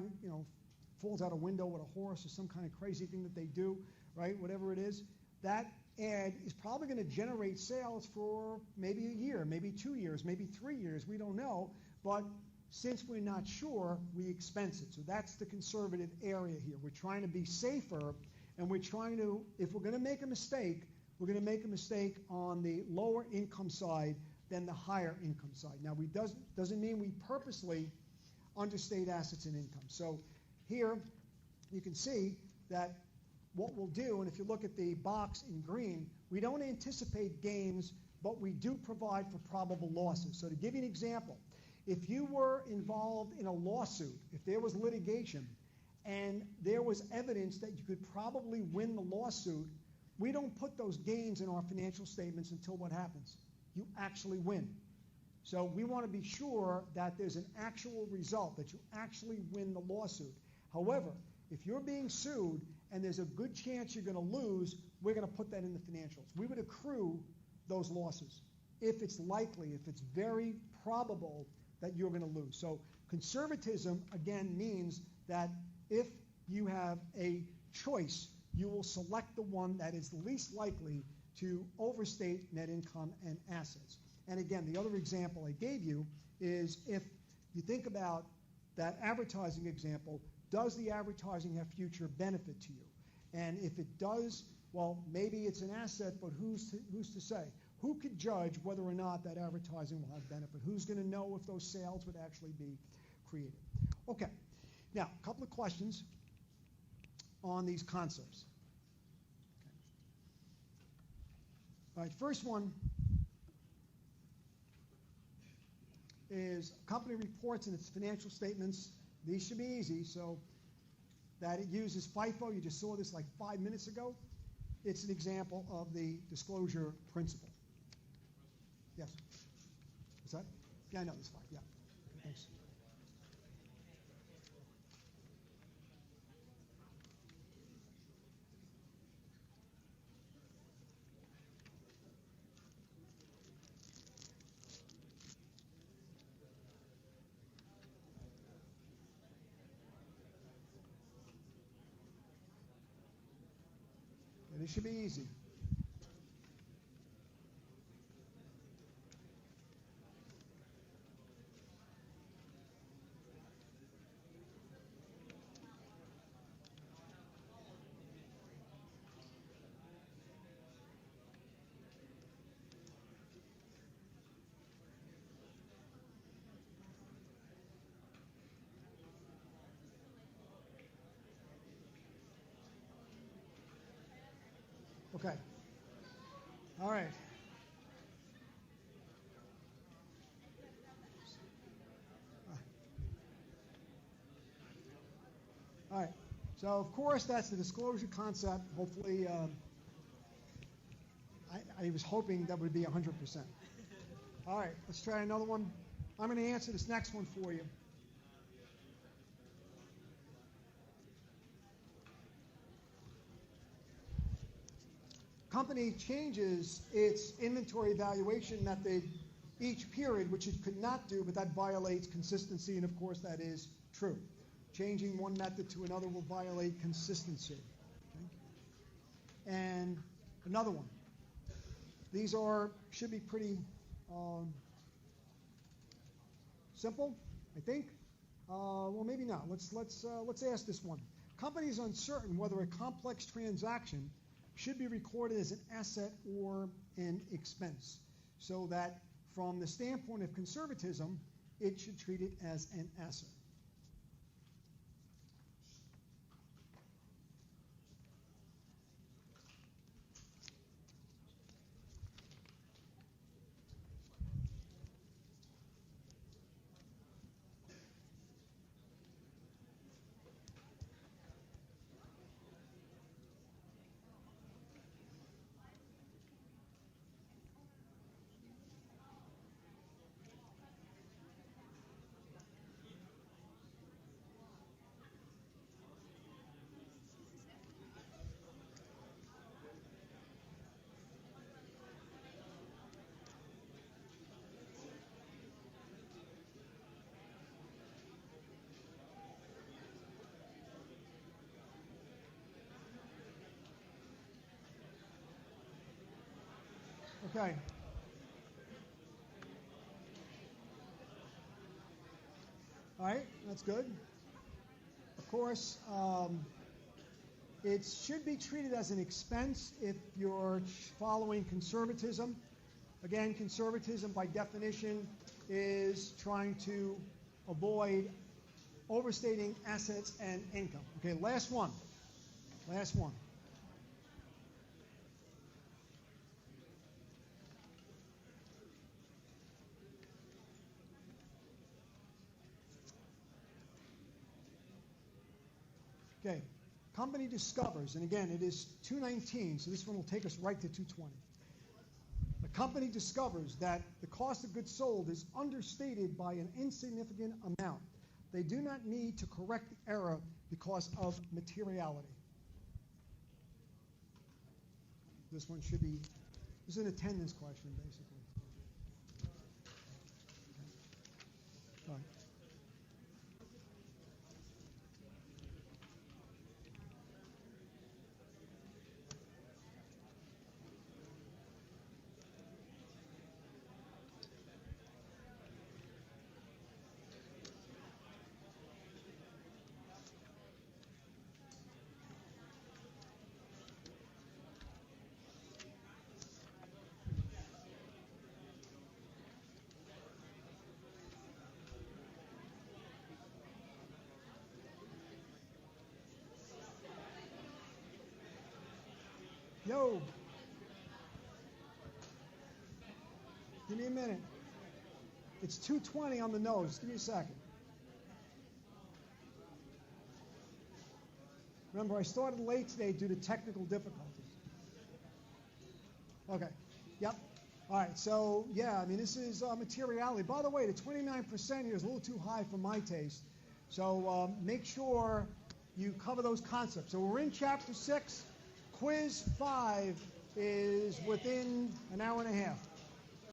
[SPEAKER 1] falls out a window with a horse or some kind of crazy thing that they do, right, whatever it is, that ad is probably going to generate sales for maybe a year, maybe 2 years, maybe 3 years, we don't know, but since we're not sure, we expense it. So that's the conservative area here. We're trying to be safer, and we're trying to, if we're going to make a mistake, we're going to make a mistake on the lower income side than the higher income side. Now, doesn't mean we purposely understate assets and income. So here you can see that what we'll do, and if you look at the box in green, we don't anticipate gains, but we do provide for probable losses. So to give you an example, if you were involved in a lawsuit, if there was litigation, and there was evidence that you could probably win the lawsuit, we don't put those gains in our financial statements until what happens? You actually win. So we want to be sure that there's an actual result, that you actually win the lawsuit. However, if you're being sued and there's a good chance you're going to lose, we're going to put that in the financials. We would accrue those losses if it's likely, if it's very probable that you're going to lose. So conservatism, again, means that if you have a choice, you will select the one that is least likely to overstate net income and assets. And again, the other example I gave you is if you think about that advertising example, does the advertising have future benefit to you? And if it does, well, maybe it's an asset, but who's to say? Who could judge whether or not that advertising will have benefit? Who's going to know if those sales would actually be created. Okay, now a couple of questions on these concepts. All right, first one is a company reports in its financial statements. These should be easy, so that it uses FIFO. You just saw this like 5 minutes ago. It's an example of the disclosure principle. Yes? Is that? Yeah, I know, that's fine. Yeah. Okay, thanks. And it should be easy. Okay. All right. All right. So, of course, that's the disclosure concept. Hopefully, I was hoping that would be 100%. All right. Let's try another one. I'm going to answer this next one for you. Company changes its inventory valuation method each period, which it could not do, but that violates consistency, and of course that is true. Changing one method to another will violate consistency. Okay? And another one. These should be pretty simple, I think. Well, maybe not. Let's ask this one. Company is uncertain whether a complex transaction should be recorded as an asset or an expense, so that from the standpoint of conservatism, it should treat it as an asset. Okay. All right, that's good. Of course, it should be treated as an expense if you're following conservatism. Again, conservatism by definition is trying to avoid overstating assets and income. Okay, last one. Last one. Okay, company discovers, and again, it is 219, so this one will take us right to 220. The company discovers that the cost of goods sold is understated by an insignificant amount. They do not need to correct the error because of materiality. This one should be, this is an attendance question, basically. Okay. All right. Yo. Give me a minute. It's 2:20 on the nose. Give me a second. Remember, I started late today due to technical difficulties. Okay. Yep. All right. So, yeah, I mean, this is materiality. By the way, the 29% here is a little too high for my taste. So make sure you cover those concepts. So we're in Chapter 6. Quiz 5 is within an hour and a half.